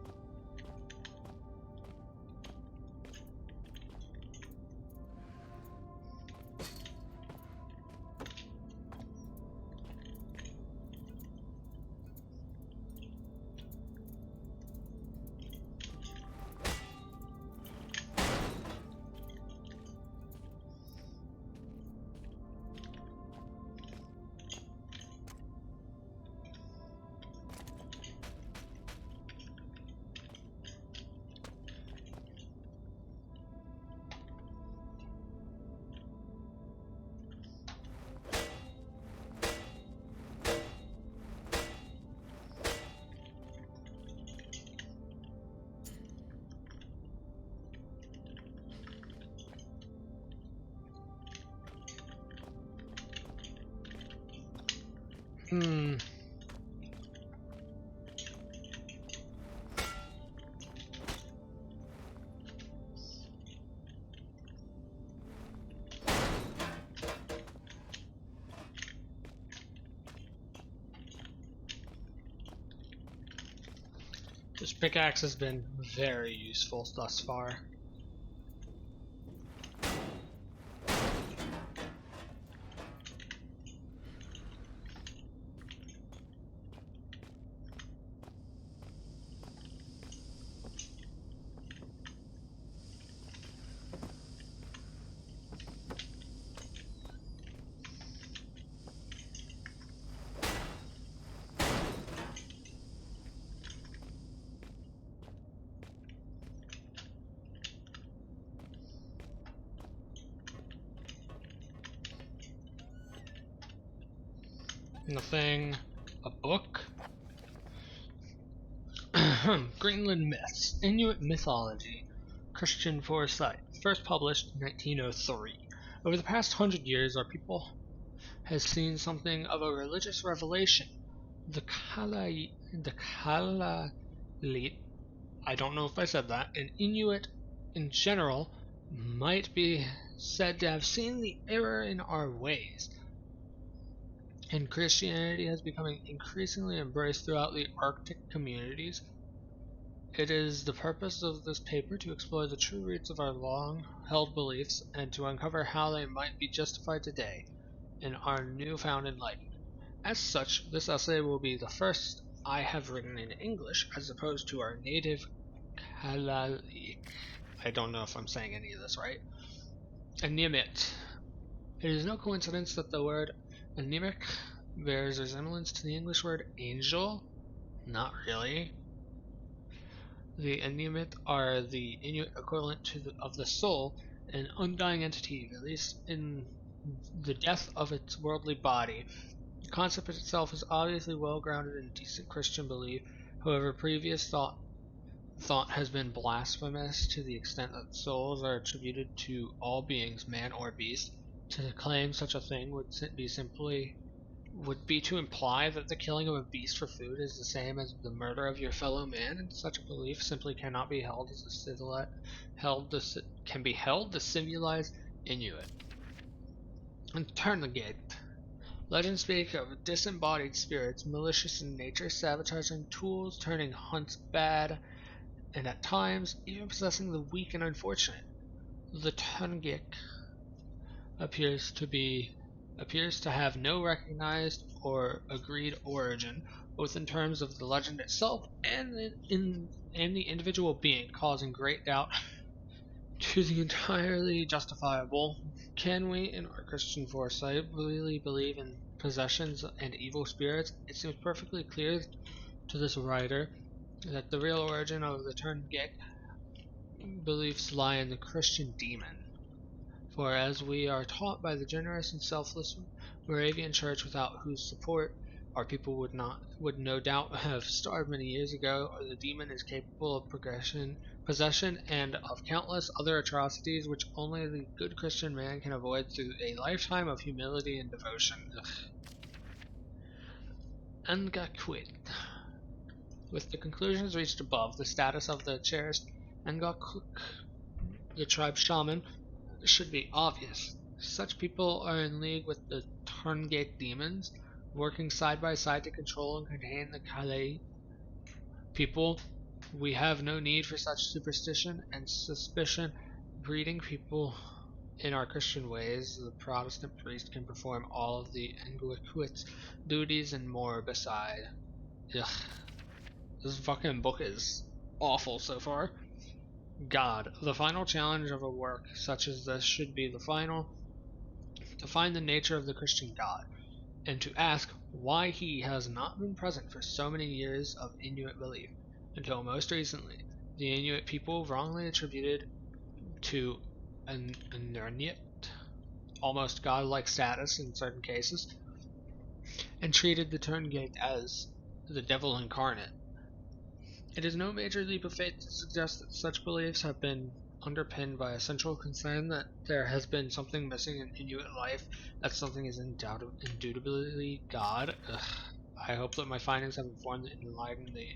This pickaxe has been very useful thus far. Nothing. A book? Greenland Myths. Inuit Mythology. Christian Foresight. First published in 1903. Over the past 100 years, our people has seen something of a religious revelation. The Kalalit, I don't know if I said that, and Inuit in general might be said to have seen the error in our ways. And Christianity has become increasingly embraced throughout the Arctic communities. It is the purpose of this paper to explore the true roots of our long-held beliefs and to uncover how they might be justified today in our newfound enlightenment. As such, this essay will be the first I have written in English as opposed to our native Kalaalleq. I don't know if I'm saying any of this right. And Niyamit. It is no coincidence that the word Anemic bears resemblance to the English word angel. Not really. The Animate are the Inuit equivalent of the soul, an undying entity released in the death of its worldly body. The concept itself is obviously well grounded in decent Christian belief. However, previous thought has been blasphemous to the extent that souls are attributed to all beings, man or beast. To claim such a thing would be to imply that the killing of a beast for food is the same as the murder of your fellow man, and such a belief simply cannot be held as can be held to civilize Inuit. And turn the gate. Legends speak of disembodied spirits, malicious in nature, sabotaging tools, turning hunts bad, and at times even possessing the weak and unfortunate. The Tungik appears to have no recognized or agreed origin, both in terms of the legend itself and the individual being, causing great doubt to the entirely justifiable. Can we, in our Christian foresight, really believe in possessions and evil spirits? It seems perfectly clear to this writer that the real origin of the term Gek beliefs lie in the Christian demon. For as we are taught by the generous and selfless Moravian Church, without whose support our people would no doubt have starved many years ago, the demon is capable of possession and of countless other atrocities which only the good Christian man can avoid through a lifetime of humility and devotion. Ngakwit. With the conclusions reached above, the status of the cherished Ngakwit, the tribe shaman, should be obvious. Such people are in league with the Turngate demons, working side by side to control and contain the Kalei people. We have no need for such superstition and suspicion. Breeding people in our Christian ways, the Protestant priest can perform all of the Ngakwit's duties and more beside. Ugh. This fucking book is awful so far. God. The final challenge of a work such as this should be to find the nature of the Christian God, and to ask why he has not been present for so many years of Inuit belief, until most recently. The Inuit people wrongly attributed to an Inuit almost godlike status in certain cases, and treated the Turngate as the devil incarnate. It is no major leap of faith to suggest that such beliefs have been underpinned by a central concern that there has been something missing in Inuit life, that something is indubitably God. Ugh. I hope that my findings have informed and enlightened the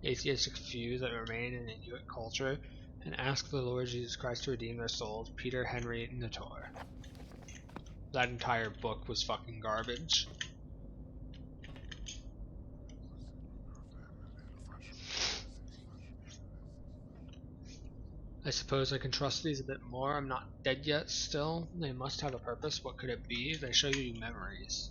atheistic few that remain in Inuit culture, and ask the Lord Jesus Christ to redeem their souls. Peter Henry Nator. That entire book was fucking garbage. I suppose I can trust these a bit more. I'm not dead yet still. They must have a purpose. What could it be? They show you memories.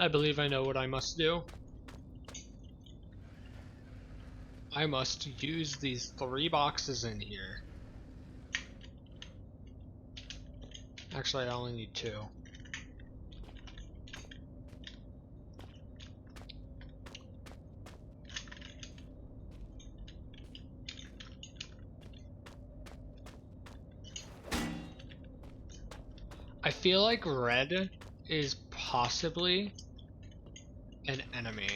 I believe I know what I must do. I must use these 3 boxes in here. Actually, I only need 2. I feel like red is possibly an enemy.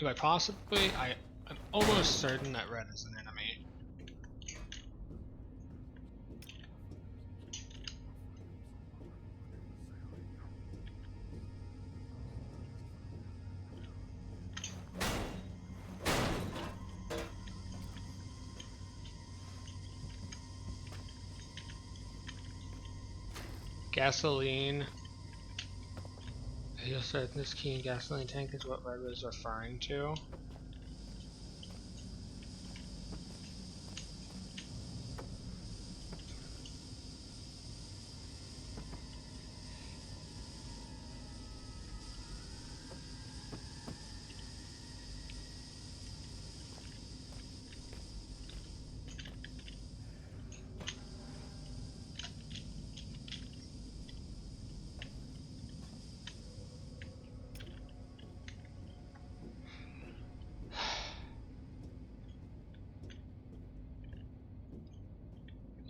I'm almost certain that red is an enemy. Gasoline He said this key and gasoline tank is what Red was referring to.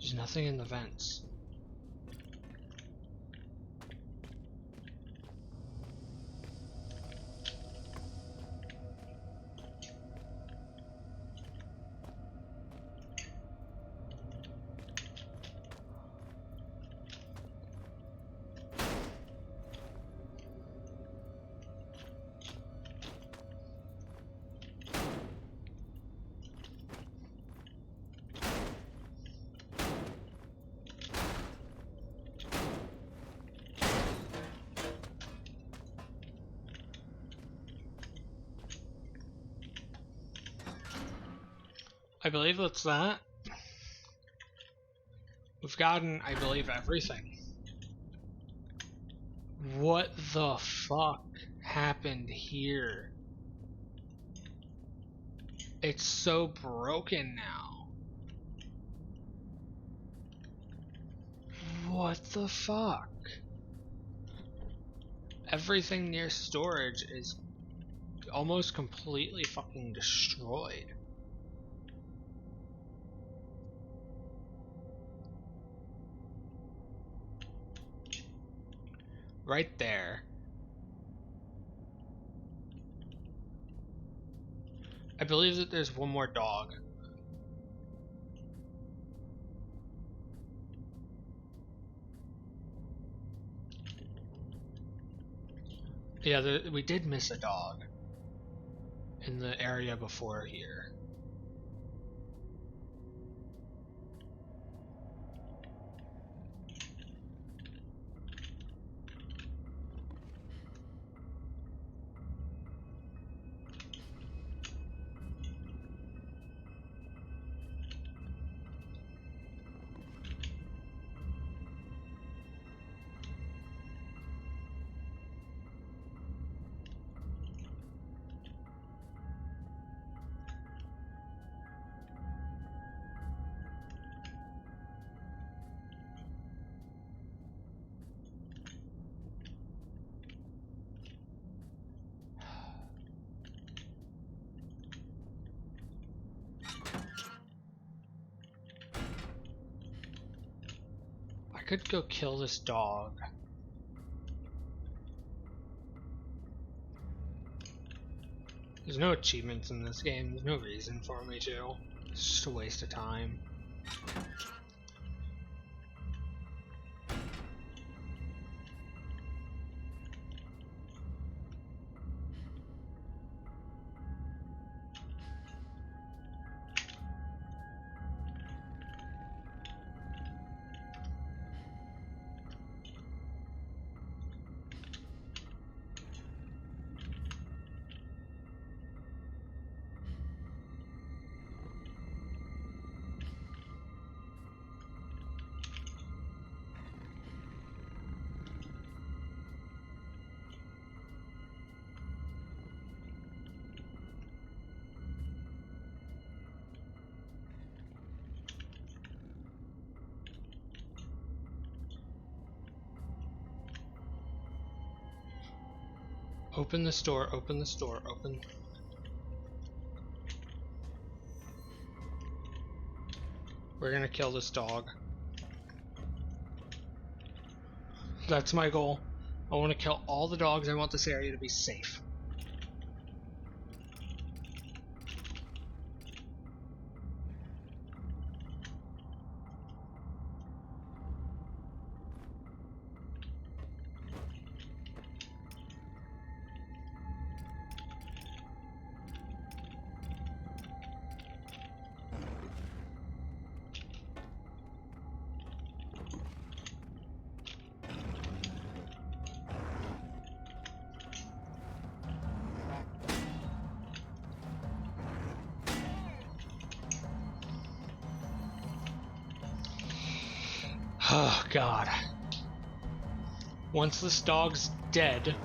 There's nothing in the vents. I believe that's that. We've gotten, I believe, everything. What the fuck happened here? It's so broken now. What the fuck? Everything near storage is almost completely fucking destroyed. Right there. I believe that there's one more dog. Yeah, we did miss a dog in the area before here. I could go kill this dog. There's no achievements in this game. There's no reason for me to. It's just a waste of time. Open the store, open the store, open. We're gonna kill this dog. That's my goal. I want to kill all the dogs. I want this area to be safe. Oh god. Once this dog's dead...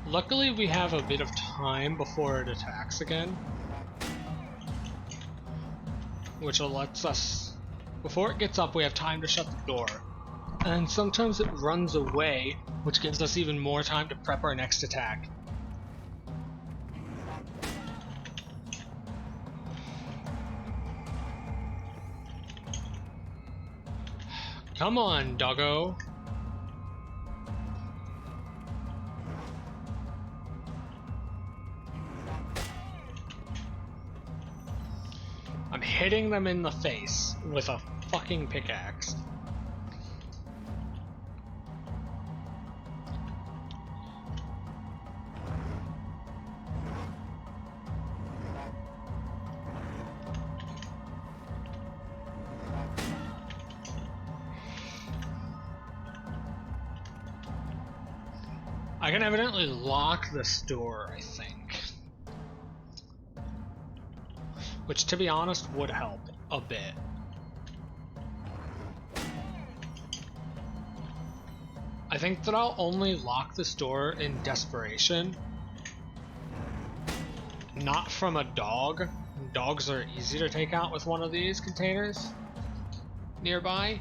Luckily we have a bit of time before it attacks again. Which lets us... Before it gets up, we have time to shut the door. And sometimes it runs away, which gives us even more time to prep our next attack. Come on, doggo. I'm hitting them in the face with a fucking pickaxe. I can evidently lock this door, I think. Which, to be honest, would help a bit. I think that I'll only lock this door in desperation. Not from a dog. Dogs are easy to take out with one of these containers nearby.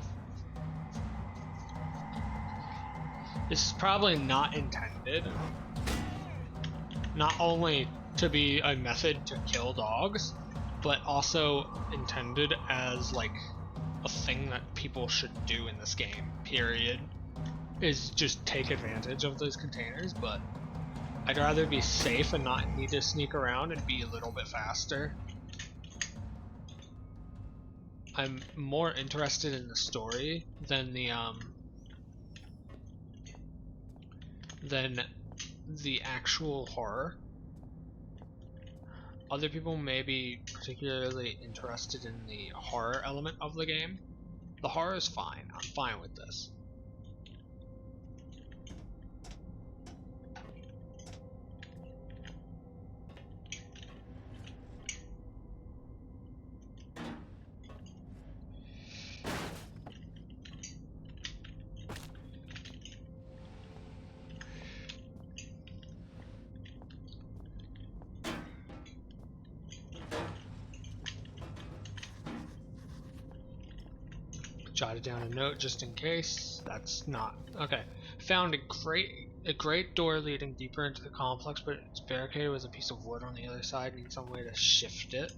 This is probably not intended. Not only to be a method to kill dogs, but also intended as like a thing that people should do in this game, period. Is just take advantage of those containers, but I'd rather be safe and not need to sneak around and be a little bit faster. I'm more interested in the story than the actual horror. Other people may be particularly interested in the horror element of the game. The horror is fine. I'm fine with this. Jotted down a note just in case. That's not okay. Found a great door leading deeper into the complex, but it's barricaded with a piece of wood on the other side. Need some way to shift it.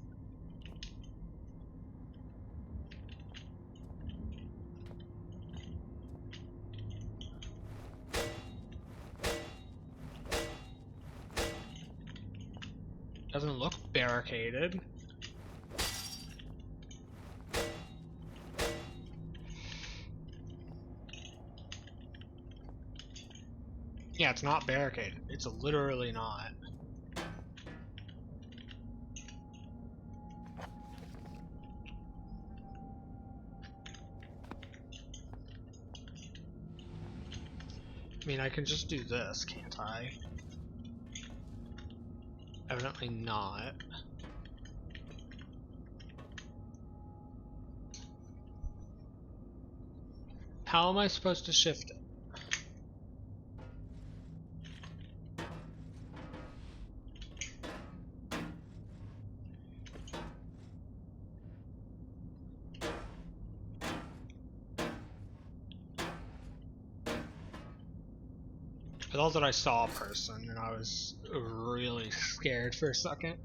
Doesn't look barricaded. Yeah, it's not barricaded. It's literally not. I mean, I can just do this, can't I? Evidently not. How am I supposed to shift it? I thought that I saw a person and I was really scared for a second.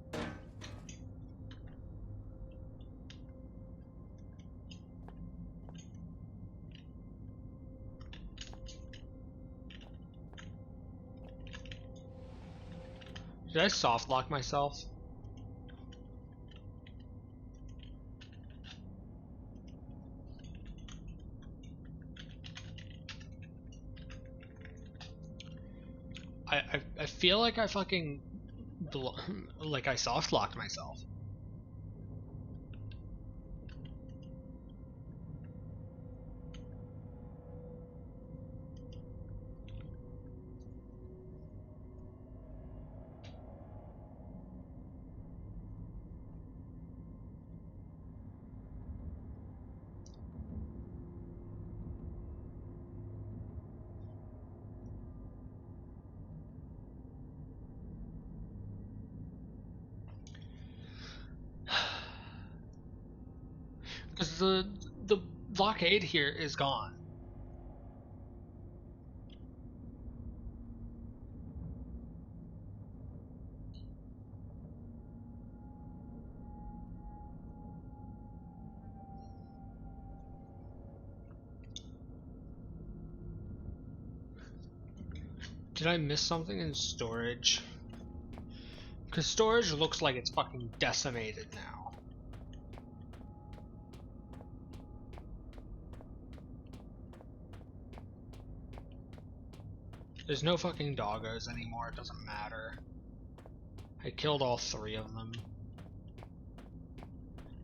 Did I soft lock myself? I feel like I fucking like I soft locked myself. Because the blockade here is gone. Did I miss something in storage? Because storage looks like it's fucking decimated now. There's no fucking doggos anymore, it doesn't matter. I killed all 3 of them.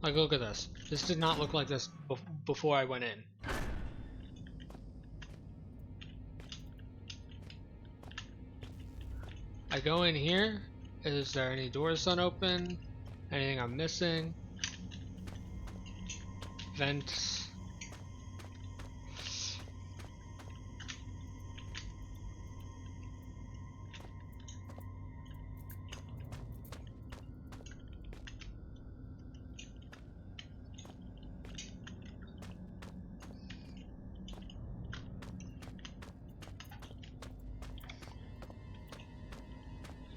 Like, look at this. This did not look like this before I went in. I go in here. Is there any doors unopened? Anything I'm missing? Vents.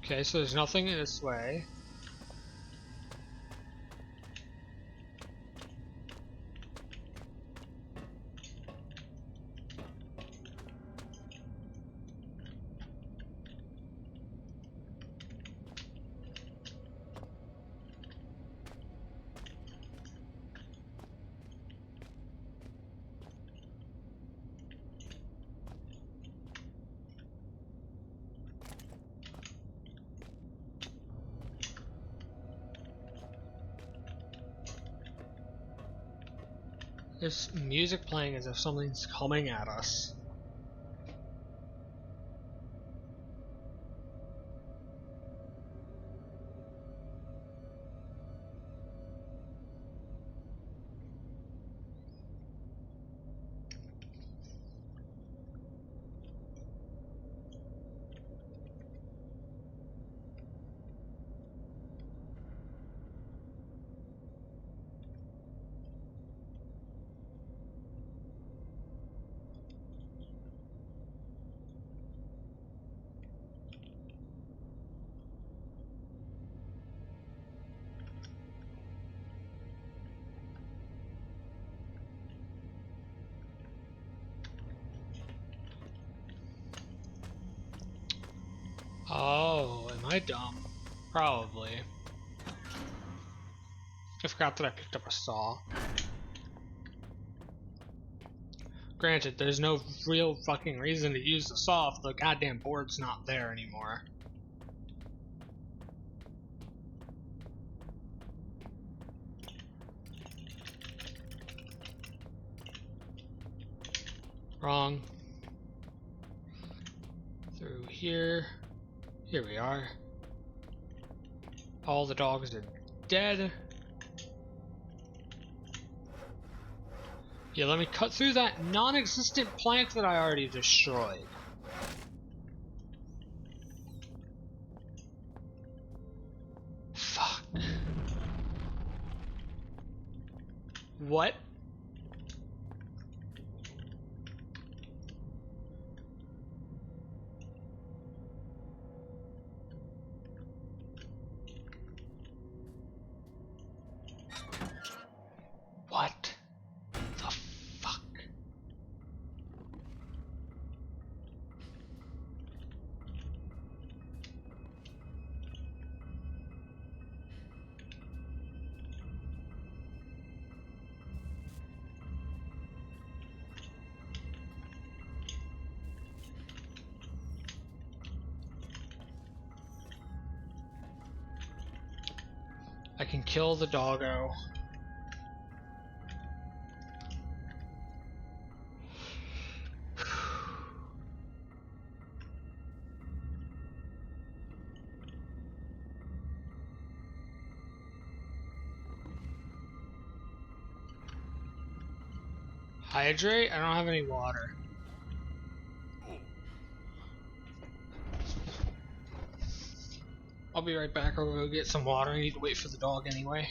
Okay, so there's nothing this way. There's music playing as if something's coming at us. Oh, am I dumb? Probably. I forgot that I picked up a saw. Granted, there's no real fucking reason to use the saw if the goddamn board's not there anymore. Wrong. Through here. Here we are. All the dogs are dead. Yeah, let me cut through that non-existent plank that I already destroyed. Fuck. What? What the fuck? I can kill the doggo. Hydrate? I don't have any water. I'll be right back. I'll go get some water. I need to wait for the dog anyway.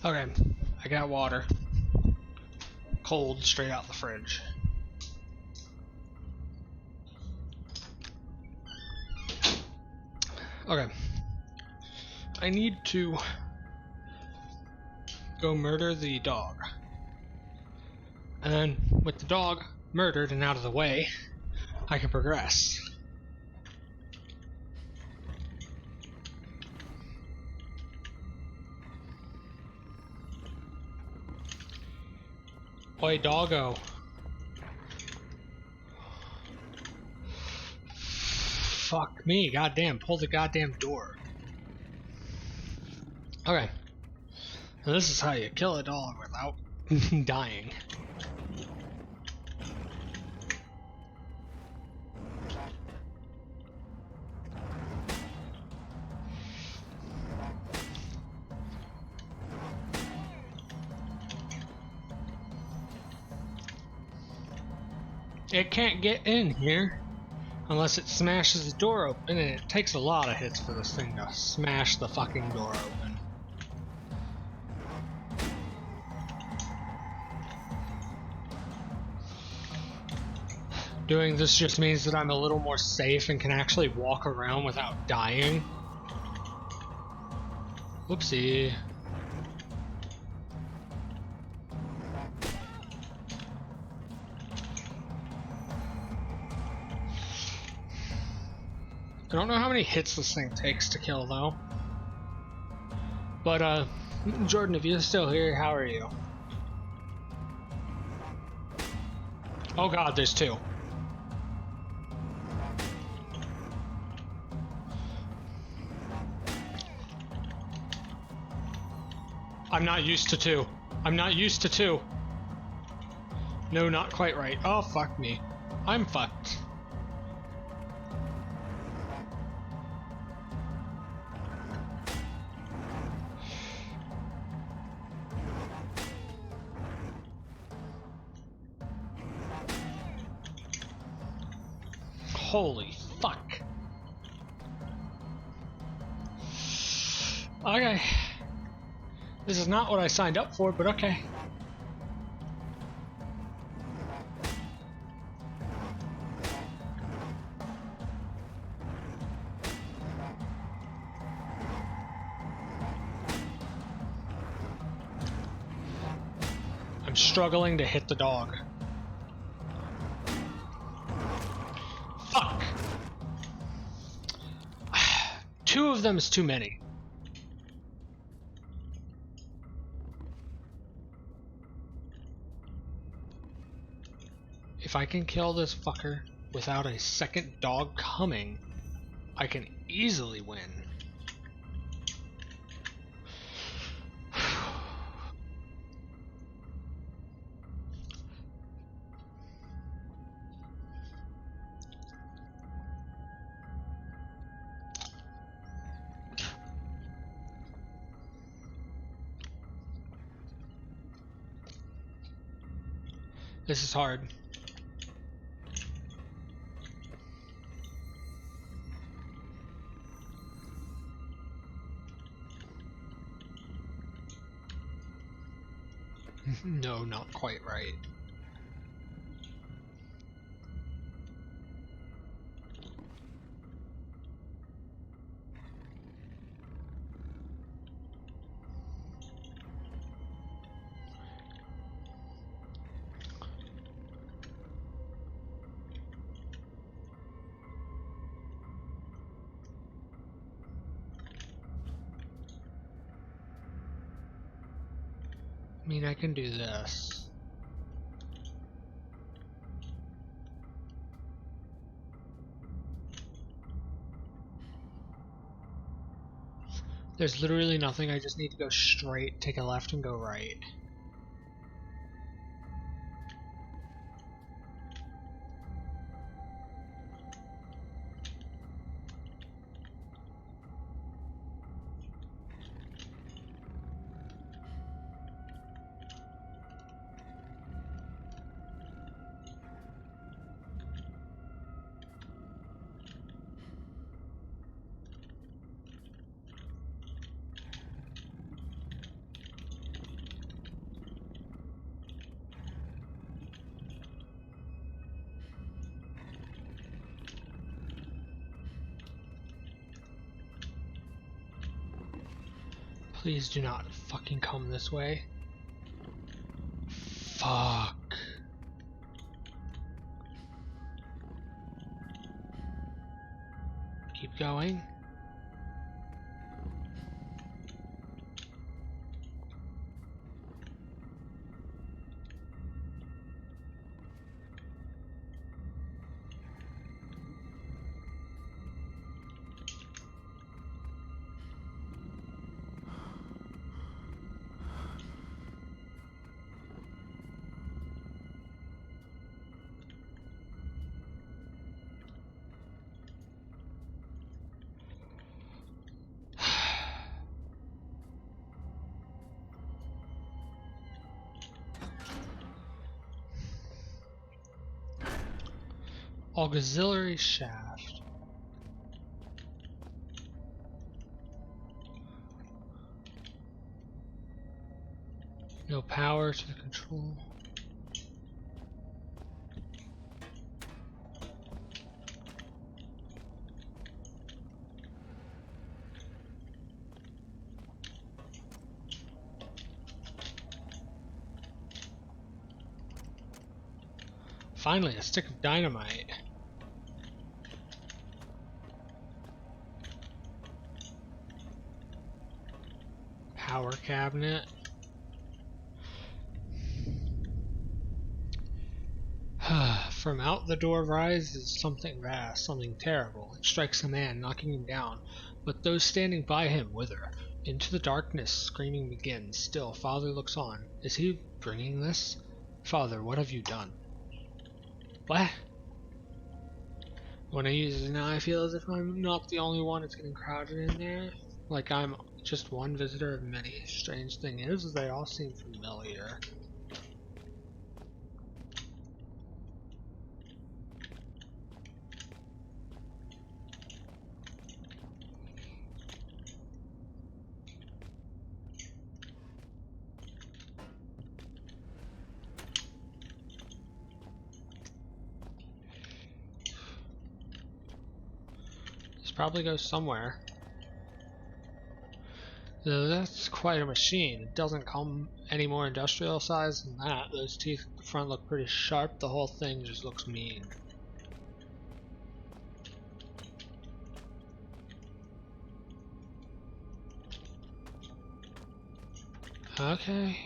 Okay, I got water. Cold, straight out the fridge. Okay. I need to go murder the dog. And then, with the dog murdered and out of the way, I can progress. Oi, doggo. Fuck me, goddamn, pull the goddamn door. Okay. Now this is how you kill a dog without dying. It can't get in here unless it smashes the door open, and it takes a lot of hits for this thing to smash the fucking door open. Doing this just means that I'm a little more safe and can actually walk around without dying. Whoopsie. I don't know how many hits this thing takes to kill though. But Jordan, if you're still here, how are you? Oh god, there's two. I'm not used to two. I'm not used to two. No, not quite right. Oh, fuck me. I'm fucked. Holy fuck. Okay. This is not what I signed up for, but okay. I'm struggling to hit the dog. Fuck! Two of them is too many. If I can kill this fucker without a second dog coming, I can easily win. This is hard. No, not quite right. I mean, I can do this. There's literally nothing, I just need to go straight, take a left, and go right. Please do not fucking come this way. Fuck. Keep going. Auxiliary shaft. No power to the control. Finally, a stick of dynamite. Power cabinet. From out the door rises something vast, something terrible. It strikes a man, knocking him down, but those standing by him wither. Into the darkness, screaming begins. Still, Father looks on. Is he bringing this? Father, what have you done? What? When I use it now, I feel as if I'm not the only one that's getting crowded in there. Like I'm just one visitor of many. Strange thing is, they all seem familiar. This probably goes somewhere. Though that's quite a machine. It doesn't come any more industrial size than that. Those teeth at the front look pretty sharp. The whole thing just looks mean. Okay.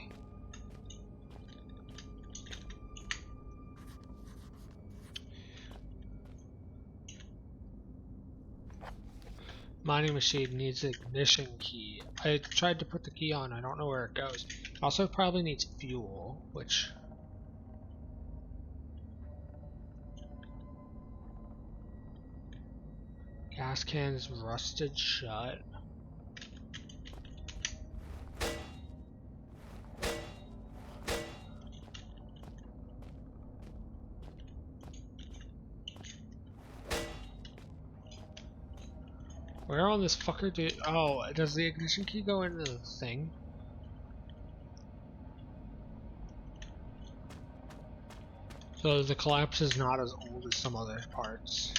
Mining machine needs an ignition key. I tried to put the key on, I don't know where it goes. Also probably needs fuel, which... Gas can's rusted shut. Where on this fucker do... Oh, does the ignition key go into the thing? So the collapse is not as old as some other parts.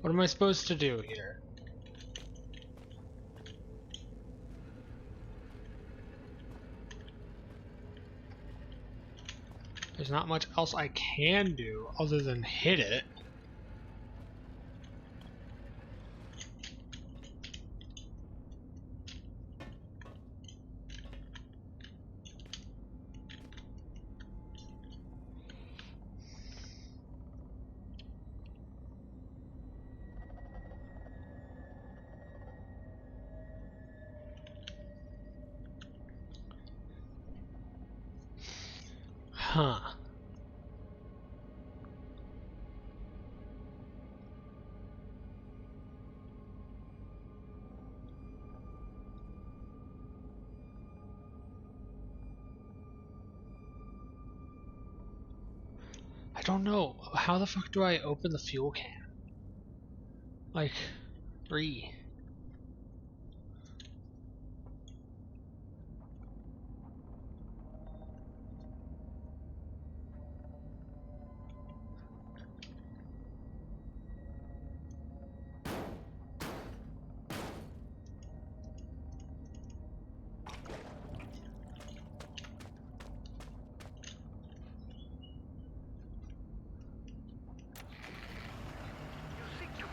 What am I supposed to do here? There's not much else I can do other than hit it. Huh. don't know. How the fuck do I open the fuel can? Like, free.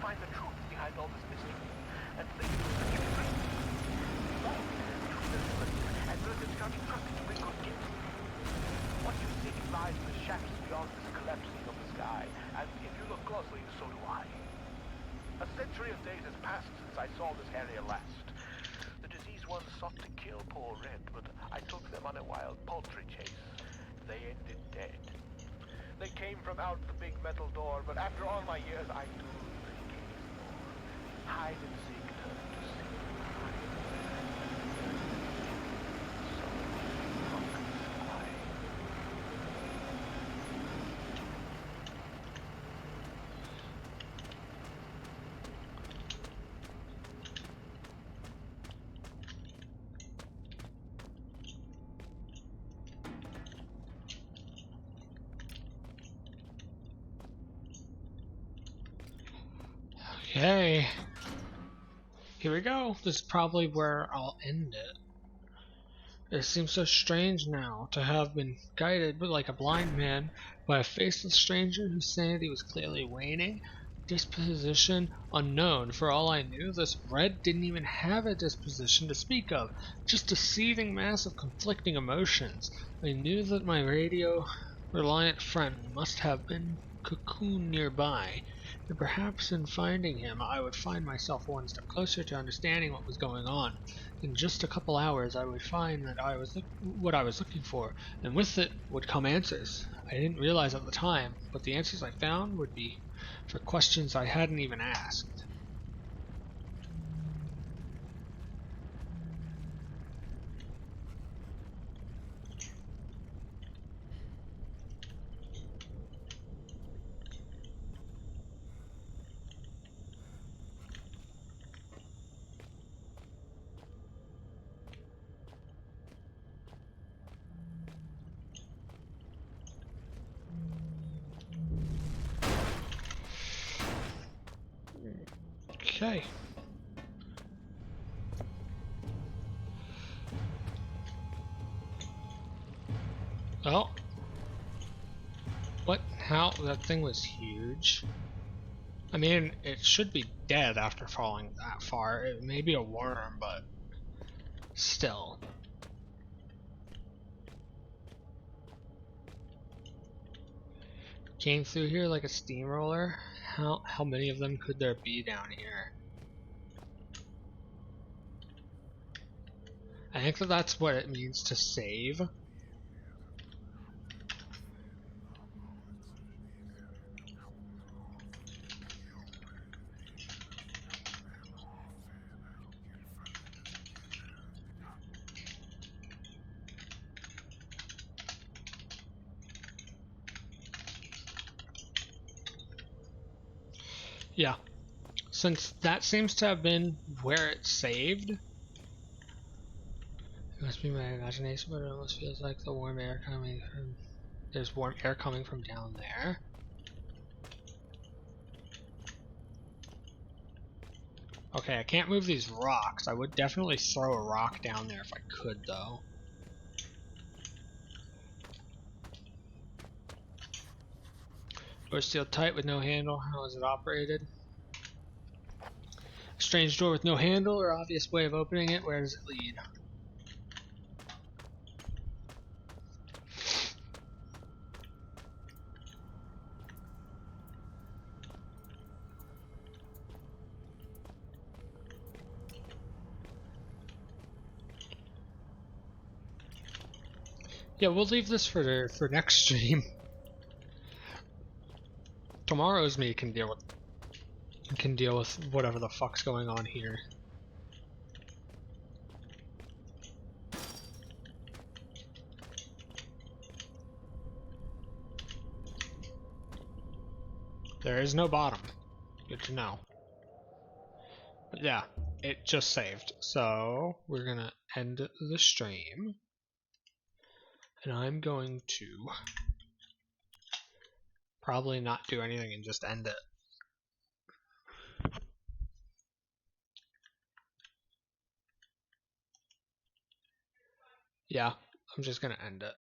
Find the truth behind all this mystery, and think that you can. But and Merton started trusting you with good gifts. What you seek lies in the shafts beyond this collapsing of the sky, and if you look closely, so do I. A century of days has passed since I saw this area last. The diseased ones sought to kill poor Red, but I took them on a wild poultry chase. They ended dead. They came from out the big metal door, but after all my years, I do hide and seek turn to see. Okay. Here we go. This is probably where I'll end it. It seems so strange now to have been guided like a blind man by a faceless stranger whose sanity was clearly waning. Disposition unknown. For all I knew, this Red didn't even have a disposition to speak of, just a seething mass of conflicting emotions. I knew that my radio-reliant friend must have been cocooned nearby, and perhaps in finding him I would find myself one step closer to understanding what was going on. In just a couple hours I would find that what I was looking for, and with it would come answers. I didn't realize at the time, but the answers I found would be for questions I hadn't even asked. Okay. Well, what? How? That thing was huge. I mean, it should be dead after falling that far. It may be a worm, but still. Came through here like a steamroller. How many of them could there be down here? I think that that's what it means to save. Yeah. Since that seems to have been where it saved. It must be my imagination, but it almost feels like the warm air coming from... There's warm air coming from down there. Okay, I can't move these rocks. I would definitely throw a rock down there if I could, though. Door sealed tight with no handle. How is it operated? A strange door with no handle or obvious way of opening it. Where does it lead? Yeah, we'll leave this for next stream. Tomorrow's me can deal with whatever the fuck's going on here. There is no bottom. Good to know. But yeah, it just saved. So we're gonna end the stream. And I'm going to probably not do anything and just end it. Yeah, I'm just gonna end it.